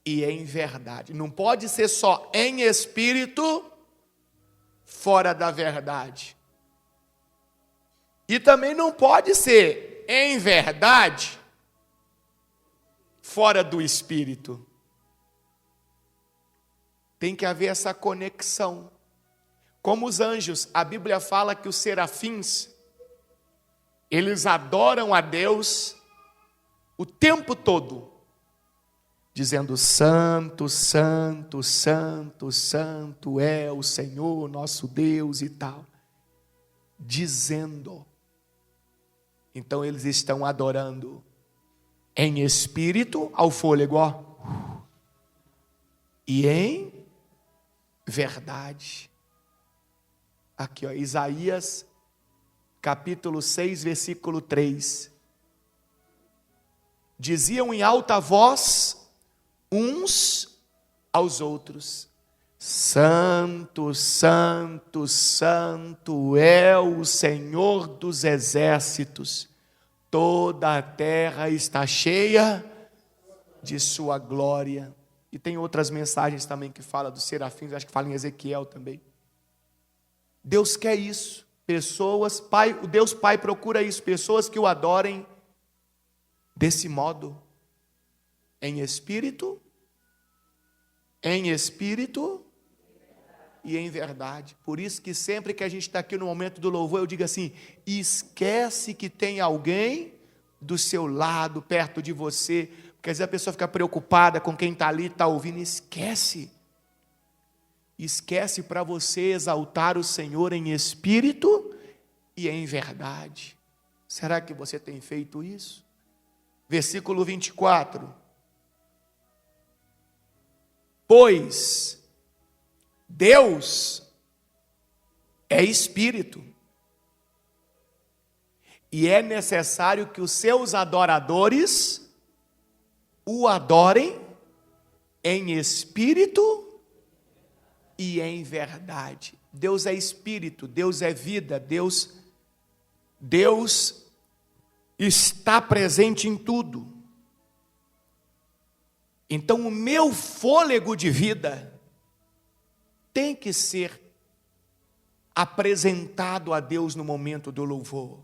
e em verdade. Não pode ser só em espírito, fora da verdade. E também não pode ser em verdade, fora do espírito. Tem que haver essa conexão. Como os anjos, a Bíblia fala que os serafins, eles adoram a Deus o tempo todo, dizendo: santo, santo, santo, santo é o Senhor nosso Deus e tal. Dizendo. Então eles estão adorando em espírito, ao fôlego, e em verdade. Aqui, Isaías, capítulo 6, versículo 3. Diziam em alta voz uns aos outros: santo, santo, santo é o Senhor dos exércitos, toda a terra está cheia de sua glória. E tem outras mensagens também que falam dos serafins, acho que fala em Ezequiel também. Deus quer isso, pessoas, o Deus Pai procura isso, pessoas que o adorem desse modo, em espírito e em verdade. Por isso que sempre que a gente está aqui no momento do louvor, eu digo assim: esquece que tem alguém do seu lado, perto de você, porque às vezes a pessoa fica preocupada com quem está ali, está ouvindo. Esquece para você exaltar o Senhor em espírito e em verdade. Será que você tem feito isso? Versículo 24. Pois Deus é espírito, e é necessário que os seus adoradores o adorem em espírito e em verdade. Deus é espírito, Deus é vida, Deus está presente em tudo. Então o meu fôlego de vida tem que ser apresentado a Deus no momento do louvor,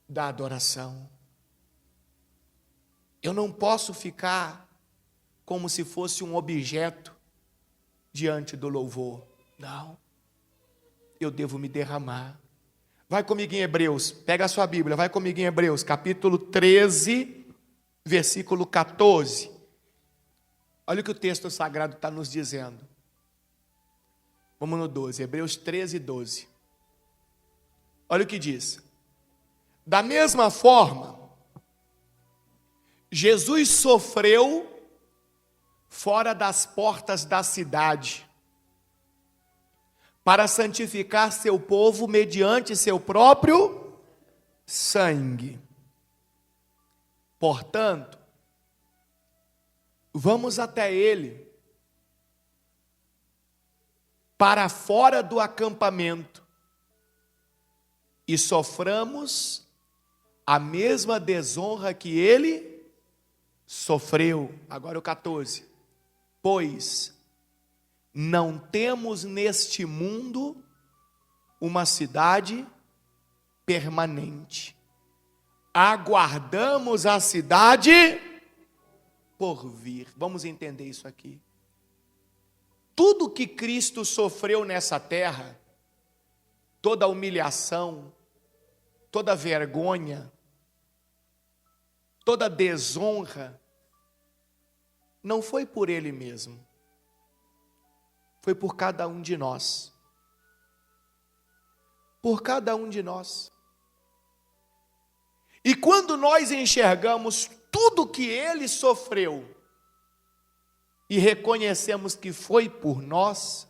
da adoração. Eu não posso ficar como se fosse um objeto diante do louvor. Não. Eu devo me derramar. Vai comigo em Hebreus, pega a sua Bíblia, vai comigo em Hebreus, capítulo 13, versículo 14. Olha o que o texto sagrado está nos dizendo. Vamos no 12, Hebreus 13, 12. Olha o que diz. Da mesma forma, Jesus sofreu fora das portas da cidade, para santificar seu povo mediante seu próprio sangue. Portanto, vamos até ele, para fora do acampamento, e soframos a mesma desonra que ele sofreu. Agora o 14. Pois não temos neste mundo uma cidade permanente. Aguardamos a cidade por vir. Vamos entender isso aqui. Tudo que Cristo sofreu nessa terra, toda a humilhação, toda a vergonha, toda a desonra, não foi por Ele mesmo, foi por cada um de nós. Por cada um de nós. E quando nós enxergamos tudo que Ele sofreu e reconhecemos que foi por nós,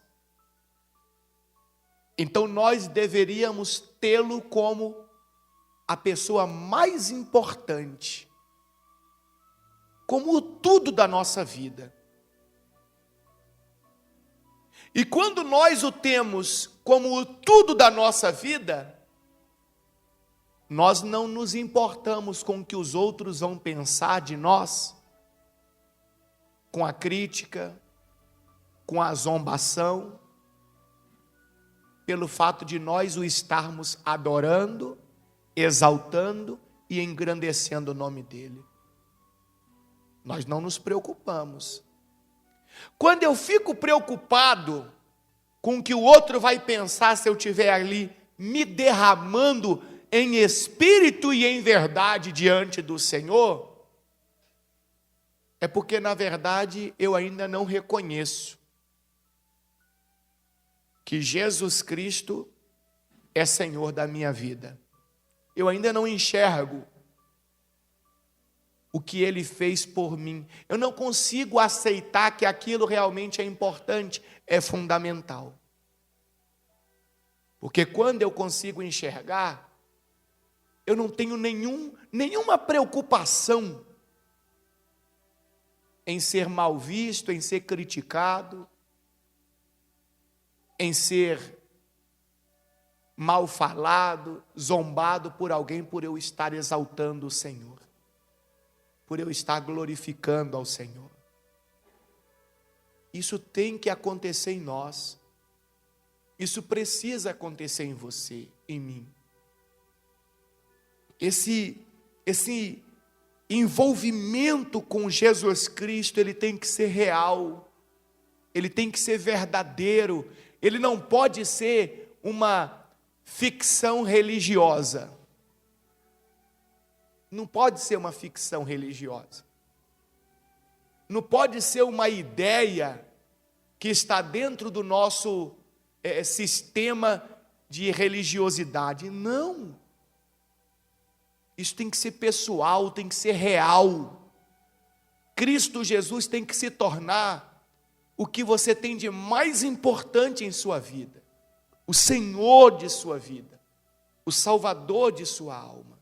então nós deveríamos tê-lo como a pessoa mais importante, como o tudo da nossa vida. E quando nós o temos como o tudo da nossa vida, nós não nos importamos com o que os outros vão pensar de nós, com a crítica, com a zombação, pelo fato de nós o estarmos adorando, exaltando e engrandecendo o nome dele. Nós não nos preocupamos. Quando eu fico preocupado com o que o outro vai pensar se eu estiver ali me derramando em espírito e em verdade diante do Senhor, é porque na verdade eu ainda não reconheço que Jesus Cristo é Senhor da minha vida. Eu ainda não enxergo o que Ele fez por mim. Eu não consigo aceitar que aquilo realmente é importante, é fundamental. Porque quando eu consigo enxergar, eu não tenho nenhuma preocupação em ser mal visto, em ser criticado, em ser mal falado, zombado por alguém por eu estar exaltando o Senhor, por eu estar glorificando ao Senhor. Isso tem que acontecer em nós. Isso precisa acontecer em você, em mim. Esse envolvimento com Jesus Cristo, ele tem que ser real, ele tem que ser verdadeiro, ele não pode ser uma ficção religiosa. Não pode ser uma ficção religiosa. Não pode ser uma ideia que está dentro do nosso sistema de religiosidade. Não. Isso tem que ser pessoal, tem que ser real. Cristo Jesus tem que se tornar o que você tem de mais importante em sua vida. O Senhor de sua vida. O Salvador de sua alma.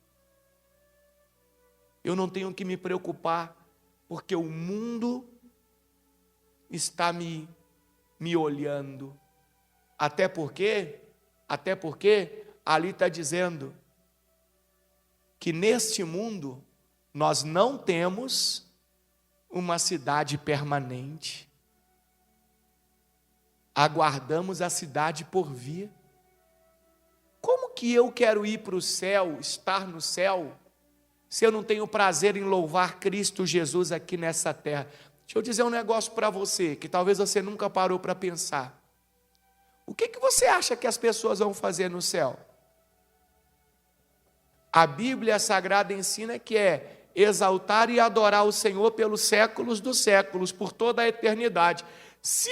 Eu não tenho que me preocupar, porque o mundo está me olhando. Até porque ali está dizendo que neste mundo nós não temos uma cidade permanente. Aguardamos a cidade por vir. Como que eu quero ir para o céu, estar no céu, se eu não tenho prazer em louvar Cristo Jesus aqui nessa terra? Deixa eu dizer um negócio para você, que talvez você nunca parou para pensar. O que você acha que as pessoas vão fazer no céu? A Bíblia Sagrada ensina que é exaltar e adorar o Senhor pelos séculos dos séculos, por toda a eternidade. Se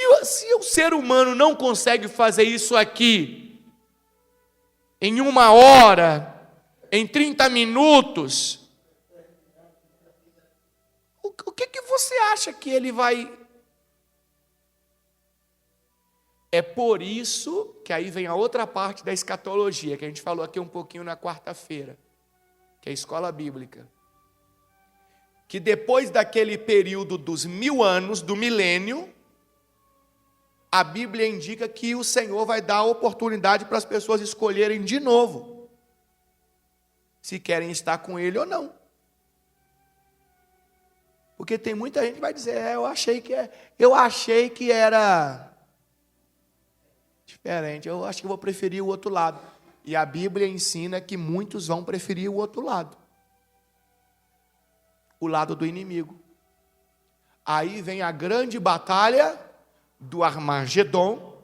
o ser humano não consegue fazer isso aqui, em 1 hora, em 30 minutos, o que você acha que ele vai... É por isso que aí vem a outra parte da escatologia, que a gente falou aqui um pouquinho na quarta-feira, que é a escola bíblica. Que depois daquele período dos 1000 anos, do milênio, a Bíblia indica que o Senhor vai dar a oportunidade para as pessoas escolherem de novo se querem estar com Ele ou não. Porque tem muita gente que vai dizer, eu achei que era diferente, eu acho que vou preferir o outro lado. E a Bíblia ensina que muitos vão preferir o outro lado. O lado do inimigo. Aí vem a grande batalha do Armagedon,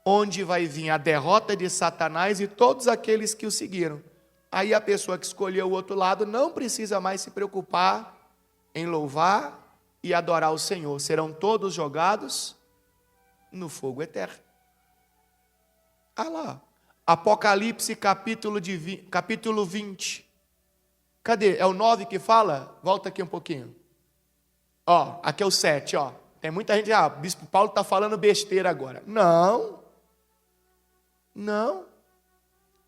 onde vai vir a derrota de Satanás e todos aqueles que o seguiram. Aí a pessoa que escolheu o outro lado não precisa mais se preocupar em louvar e adorar o Senhor. Serão todos jogados no fogo eterno. Ah lá, Apocalipse capítulo 20. Cadê? É o 9 que fala? Volta aqui um pouquinho. Ó, aqui é o 7, ó. Tem muita gente, o bispo Paulo está falando besteira agora. Não.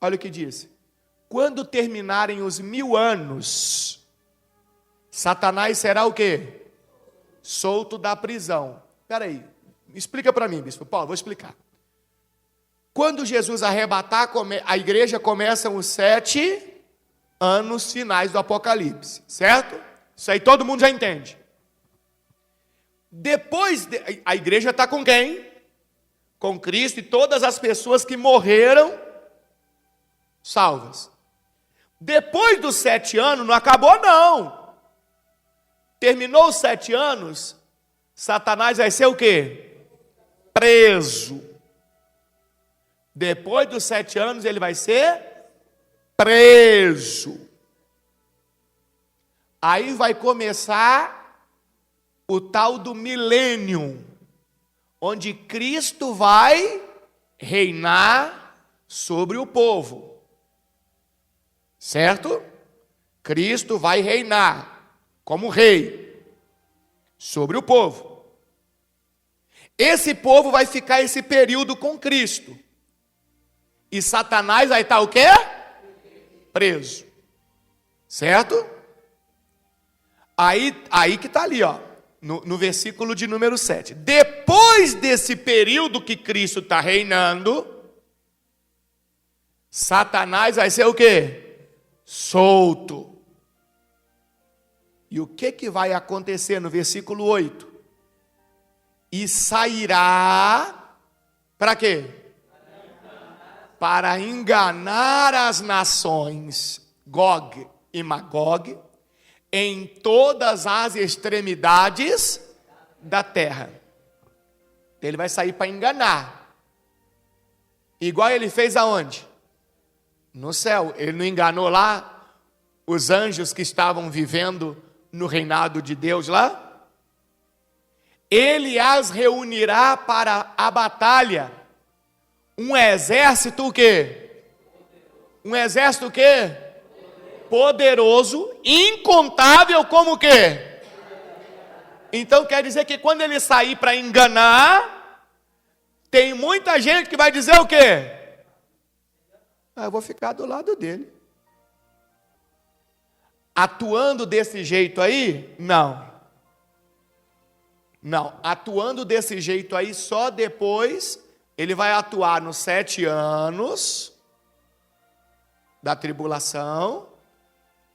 Olha o que diz. Quando terminarem os 1000 anos, Satanás será o quê? Solto da prisão. Espera aí, explica para mim, bispo Paulo, vou explicar. Quando Jesus arrebatar, a igreja começa os 7 anos finais do Apocalipse, certo? Isso aí todo mundo já entende. Depois, a igreja está com quem? Com Cristo e todas as pessoas que morreram salvas. Depois dos 7 anos, não acabou não. Terminou os 7 anos, Satanás vai ser o quê? Preso. Depois dos 7 anos, ele vai ser preso. Aí vai começar o tal do milênio, onde Cristo vai reinar sobre o povo. Certo? Cristo vai reinar como rei sobre o povo. Esse povo vai ficar esse período com Cristo. E Satanás vai estar o quê? Preso. Certo? Aí que está ali, ó. No versículo de número 7. Depois desse período que Cristo está reinando, Satanás vai ser o quê? Solto. E o que vai acontecer no versículo 8? E sairá, para quê? Para enganar as nações, Gog e Magog, em todas as extremidades da terra. Ele vai sair para enganar. Igual ele fez aonde? No céu. Ele não enganou lá os anjos que estavam vivendo no reinado de Deus lá? Ele as reunirá para a batalha. Um exército o quê? Um exército o quê? Poderoso, incontável como o quê? Então quer dizer que quando ele sair para enganar, tem muita gente que vai dizer o quê? Eu vou ficar do lado dele. Atuando desse jeito aí? Não. Atuando desse jeito aí, só depois ele vai atuar nos 7 anos da tribulação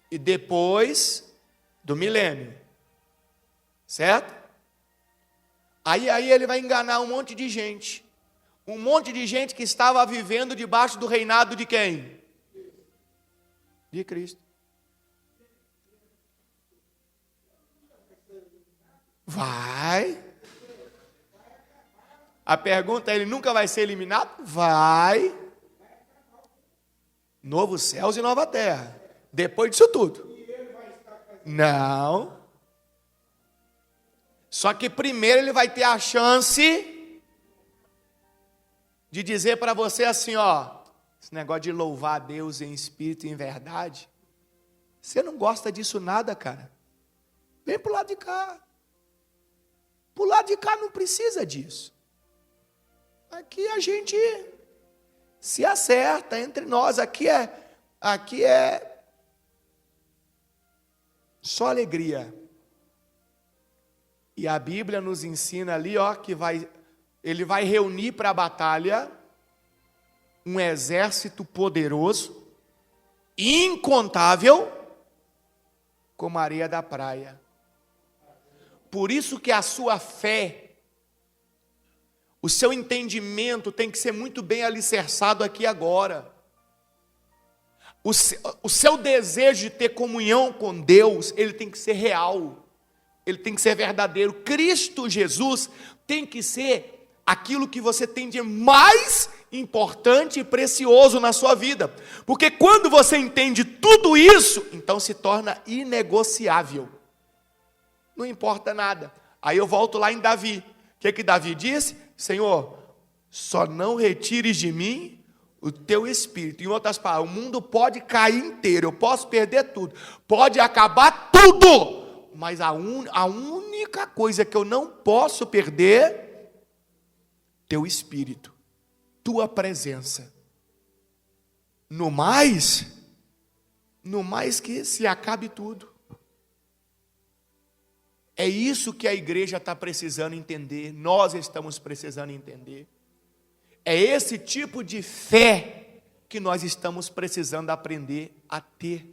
e depois do milênio. Certo? Aí ele vai enganar um monte de gente. Um monte de gente que estava vivendo debaixo do reinado de quem? De Cristo. Vai. A pergunta é, ele nunca vai ser eliminado? Vai. Novos céus e nova terra. Depois disso tudo. Não. Só que primeiro ele vai ter a chance de dizer para você assim, ó, esse negócio de louvar a Deus em espírito e em verdade, você não gosta disso nada, cara. Vem pro lado de cá. Pro lado de cá não precisa disso. Aqui a gente se acerta entre nós. Aqui é só alegria. E a Bíblia nos ensina ali, ó, que ele vai reunir para a batalha um exército poderoso, incontável, como a areia da praia. Por isso que a sua fé, o seu entendimento tem que ser muito bem alicerçado aqui agora. O seu desejo de ter comunhão com Deus, ele tem que ser real. Ele tem que ser verdadeiro. Cristo Jesus tem que ser aquilo que você tem de mais importante e precioso na sua vida. Porque quando você entende tudo isso, então se torna inegociável. Não importa nada. Aí eu volto lá em Davi. O que Davi disse? Senhor, só não retires de mim o teu espírito. Em outras palavras, o mundo pode cair inteiro, eu posso perder tudo, pode acabar tudo, mas a única coisa que eu não posso perder, teu espírito, tua presença. No mais que se acabe tudo. É isso que a igreja está precisando entender, nós estamos precisando entender. É esse tipo de fé que nós estamos precisando aprender a ter.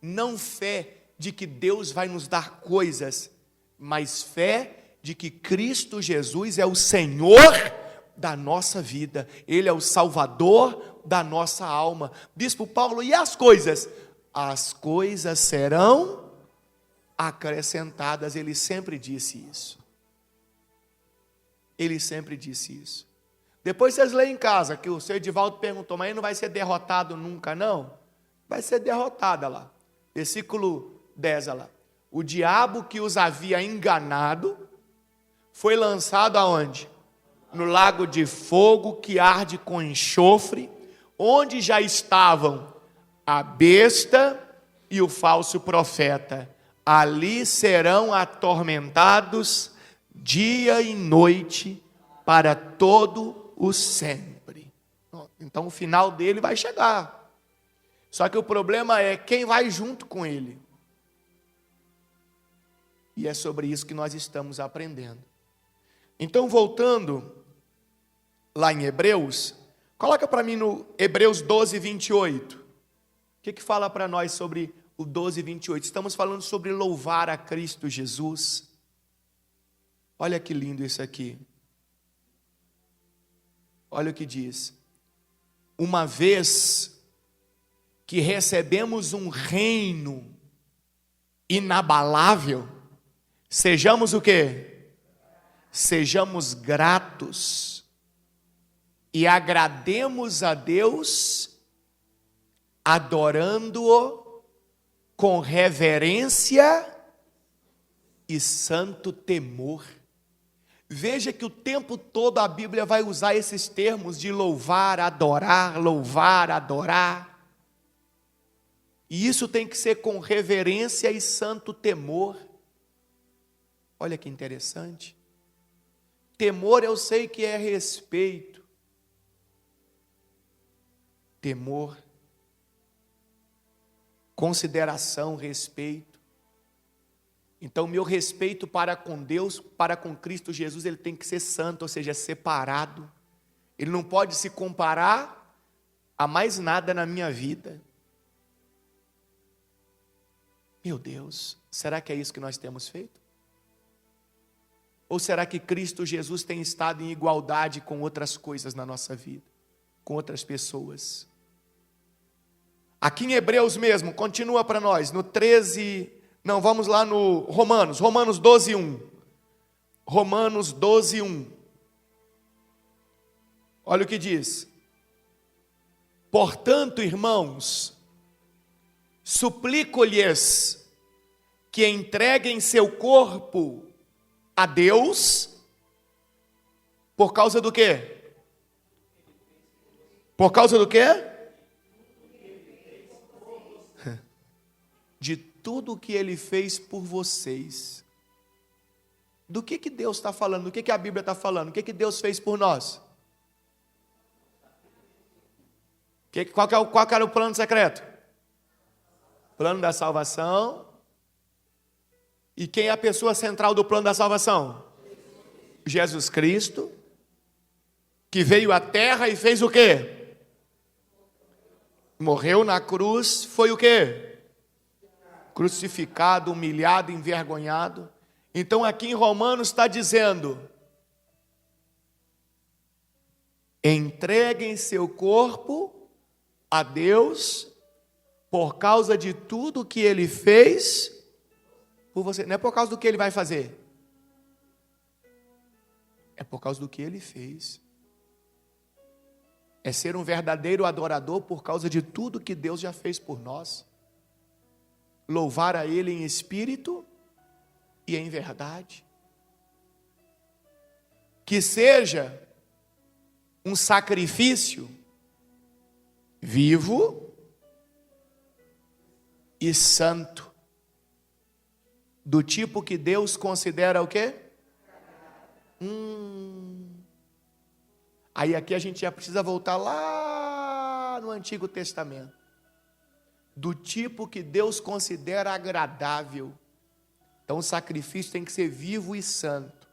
Não fé de que Deus vai nos dar coisas, mas fé de que Cristo Jesus é o Senhor da nossa vida. Ele é o Salvador da nossa alma. Bispo Paulo, e as coisas? As coisas serão acrescentadas. Ele sempre disse isso. Ele sempre disse isso. Depois vocês leem em casa, que o seu Edivaldo perguntou, mas ele não vai ser derrotado nunca, não? Vai ser derrotada lá. Versículo 10, lá. O diabo que os havia enganado, foi lançado aonde? No lago de fogo que arde com enxofre, onde já estavam a besta e o falso profeta. Ali serão atormentados dia e noite para todo o sempre. Então o final dele vai chegar. Só que o problema é quem vai junto com ele. E é sobre isso que nós estamos aprendendo. Então, voltando lá em Hebreus, coloca para mim no Hebreus 12, 28. O que fala para nós sobre o 12, 28? Estamos falando sobre louvar a Cristo Jesus. Olha que lindo isso aqui. Olha o que diz. Uma vez que recebemos um reino inabalável, sejamos o quê? Sejamos gratos e agrademos a Deus, adorando-o com reverência e santo temor. Veja que o tempo todo a Bíblia vai usar esses termos de louvar, adorar, louvar, adorar. E isso tem que ser com reverência e santo temor. Olha que interessante. Temor eu sei que é respeito. Temor, consideração, respeito. Então, meu respeito para com Deus, para com Cristo Jesus, ele tem que ser santo, ou seja, separado. Ele não pode se comparar a mais nada na minha vida. Meu Deus, será que é isso que nós temos feito? Ou será que Cristo Jesus tem estado em igualdade com outras coisas na nossa vida, com outras pessoas? Aqui em Hebreus mesmo, continua para nós, no 13... Não, vamos lá no Romanos 12, 1. Romanos 12, 1. Olha o que diz. Portanto, irmãos, Suplico-lhes que entreguem seu corpo a Deus, por causa do quê? Por causa do quê? De tudo que Ele fez por vocês. Do que Deus está falando? Do que a Bíblia está falando? O que Deus fez por nós? Qual era o plano secreto? Plano da salvação. E quem é a pessoa central do plano da salvação? Jesus Cristo, que veio à terra e fez o quê? Morreu na cruz, foi o quê? Crucificado, humilhado, envergonhado. Então aqui em Romanos está dizendo: entreguem seu corpo a Deus por causa de tudo que Ele fez por você. Não é por causa do que Ele vai fazer, é por causa do que Ele fez. É ser um verdadeiro adorador por causa de tudo que Deus já fez por nós. Louvar a Ele em espírito e em verdade. Que seja um sacrifício vivo e santo, do tipo que Deus considera o quê? Aí aqui a gente já precisa voltar lá no Antigo Testamento. Do tipo que Deus considera agradável. Então o sacrifício tem que ser vivo e santo.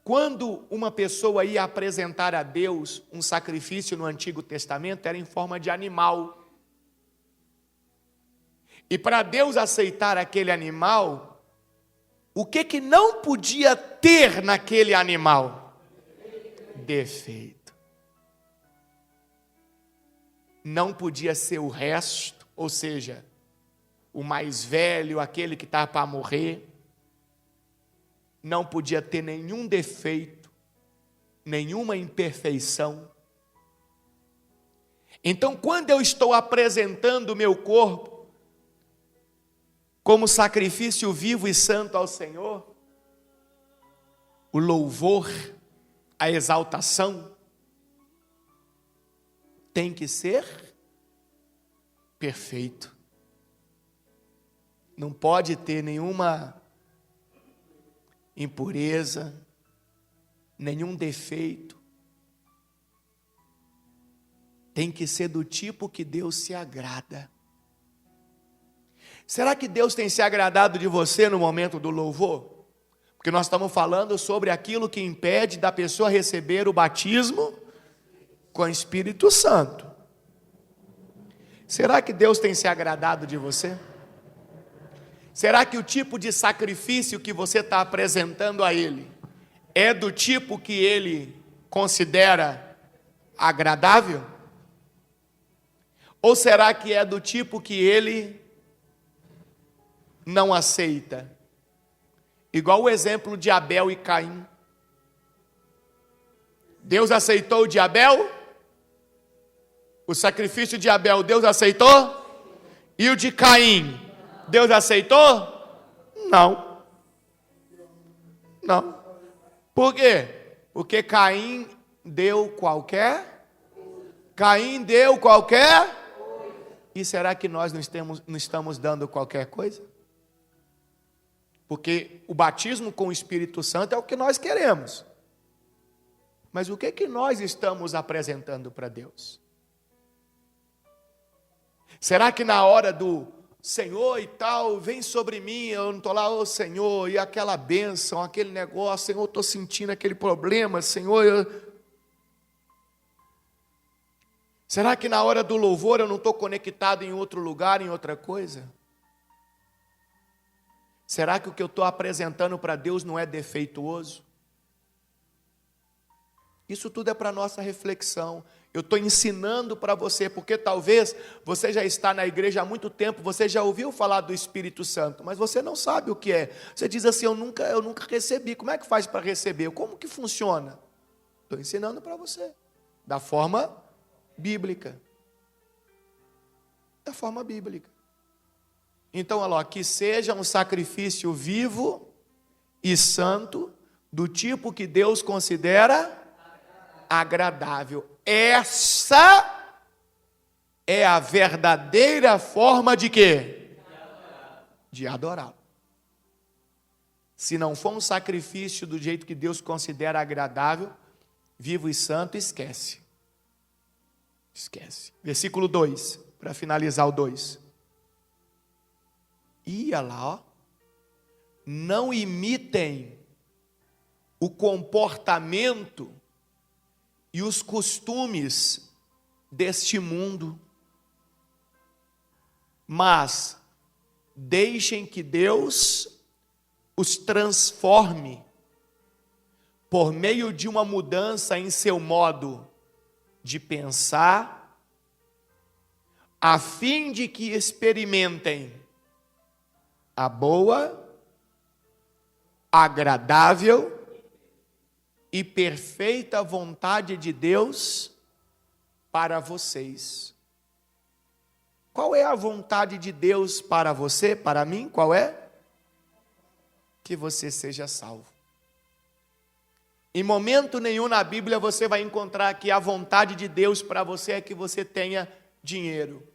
Quando uma pessoa ia apresentar a Deus um sacrifício no Antigo Testamento, era em forma de animal. E para Deus aceitar aquele animal, o que não podia ter naquele animal? Defeito. Não podia ser o resto, ou seja, o mais velho, aquele que está para morrer. Não podia ter nenhum defeito, nenhuma imperfeição. Então, quando eu estou apresentando o meu corpo como sacrifício vivo e santo ao Senhor, o louvor, a exaltação, tem que ser perfeito. Não pode ter nenhuma impureza, nenhum defeito. Tem que ser do tipo que Deus se agrada. Será que Deus tem se agradado de você no momento do louvor? Porque nós estamos falando sobre aquilo que impede da pessoa receber o batismo com o Espírito Santo. Será que Deus tem se agradado de você? Será que o tipo de sacrifício que você está apresentando a Ele é do tipo que Ele considera agradável? Ou será que é do tipo que Ele não aceita? Igual o exemplo de Abel e Caim. Deus aceitou o de Abel? O sacrifício de Abel, Deus aceitou? E o de Caim, Deus aceitou? Não. Não. Por quê? Porque Caim deu qualquer. E será que nós não estamos dando qualquer coisa? Porque o batismo com o Espírito Santo é o que nós queremos. Mas o que nós estamos apresentando para Deus? Será que na hora do Senhor e tal, vem sobre mim, eu não estou lá, ô Senhor, e aquela bênção, aquele negócio, Senhor, estou sentindo aquele problema, Senhor, Será que na hora do louvor eu não estou conectado em outro lugar, em outra coisa? Será que o que eu estou apresentando para Deus não é defeituoso? Isso tudo é para nossa reflexão. Eu estou ensinando para você, porque talvez você já está na igreja há muito tempo, você já ouviu falar do Espírito Santo, mas você não sabe o que é. Você diz assim, eu nunca recebi. Como é que faz para receber? Como que funciona? Estou ensinando para você, da forma bíblica. Da forma bíblica. Então, olha lá, que seja um sacrifício vivo e santo, do tipo que Deus considera agradável. Essa é a verdadeira forma de quê? De adorá-lo. Se não for um sacrifício do jeito que Deus considera agradável, vivo e santo, esquece. Esquece. Versículo 2, para finalizar o 2. Ia lá, ó. Não imitem o comportamento e os costumes deste mundo, mas deixem que Deus os transforme por meio de uma mudança em seu modo de pensar, a fim de que experimentem a boa, agradável e perfeita vontade de Deus para vocês. Qual é a vontade de Deus para você, para mim? Qual é? Que você seja salvo. Em momento nenhum na Bíblia você vai encontrar que a vontade de Deus para você é que você tenha dinheiro.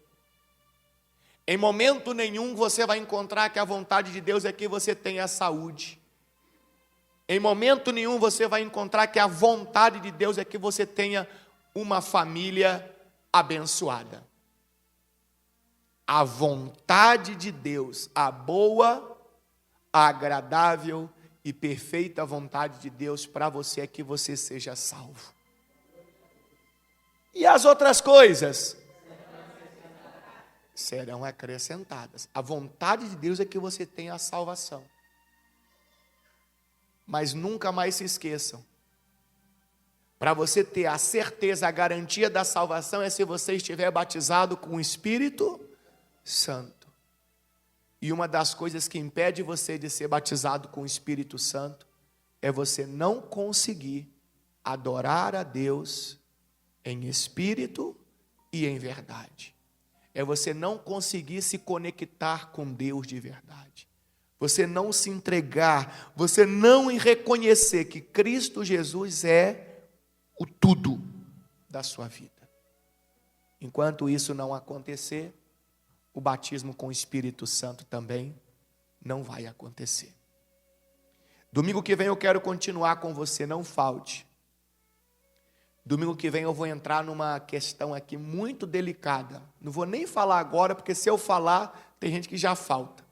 Em momento nenhum você vai encontrar que a vontade de Deus é que você tenha saúde. Em momento nenhum você vai encontrar que a vontade de Deus é que você tenha uma família abençoada. A vontade de Deus, a boa, a agradável e perfeita vontade de Deus para você é que você seja salvo. E as outras coisas serão acrescentadas. A vontade de Deus é que você tenha a salvação. Mas nunca mais se esqueçam. Para você ter a certeza, a garantia da salvação é se você estiver batizado com o Espírito Santo. E uma das coisas que impede você de ser batizado com o Espírito Santo é você não conseguir adorar a Deus em espírito e em verdade. É você não conseguir se conectar com Deus de verdade. Você não se entregar, você não reconhecer que Cristo Jesus é o tudo da sua vida. Enquanto isso não acontecer, o batismo com o Espírito Santo também não vai acontecer. Domingo que vem eu quero continuar com você, não falte. Domingo que vem eu vou entrar numa questão aqui muito delicada. Não vou nem falar agora, porque se eu falar, tem gente que já falta.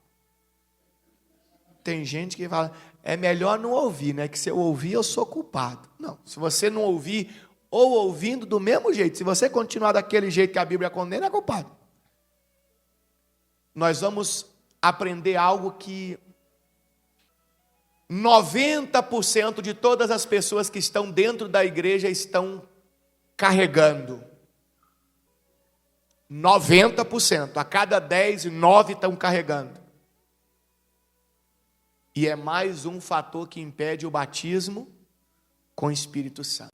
Tem gente que fala, é melhor não ouvir, né? Que se eu ouvir, eu sou culpado. Não, se você não ouvir, ou ouvindo do mesmo jeito, se você continuar daquele jeito que a Bíblia condena, é culpado. Nós vamos aprender algo que 90% de todas as pessoas que estão dentro da igreja estão carregando. 90%. A cada 10, 9 estão carregando. E é mais um fator que impede o batismo com o Espírito Santo.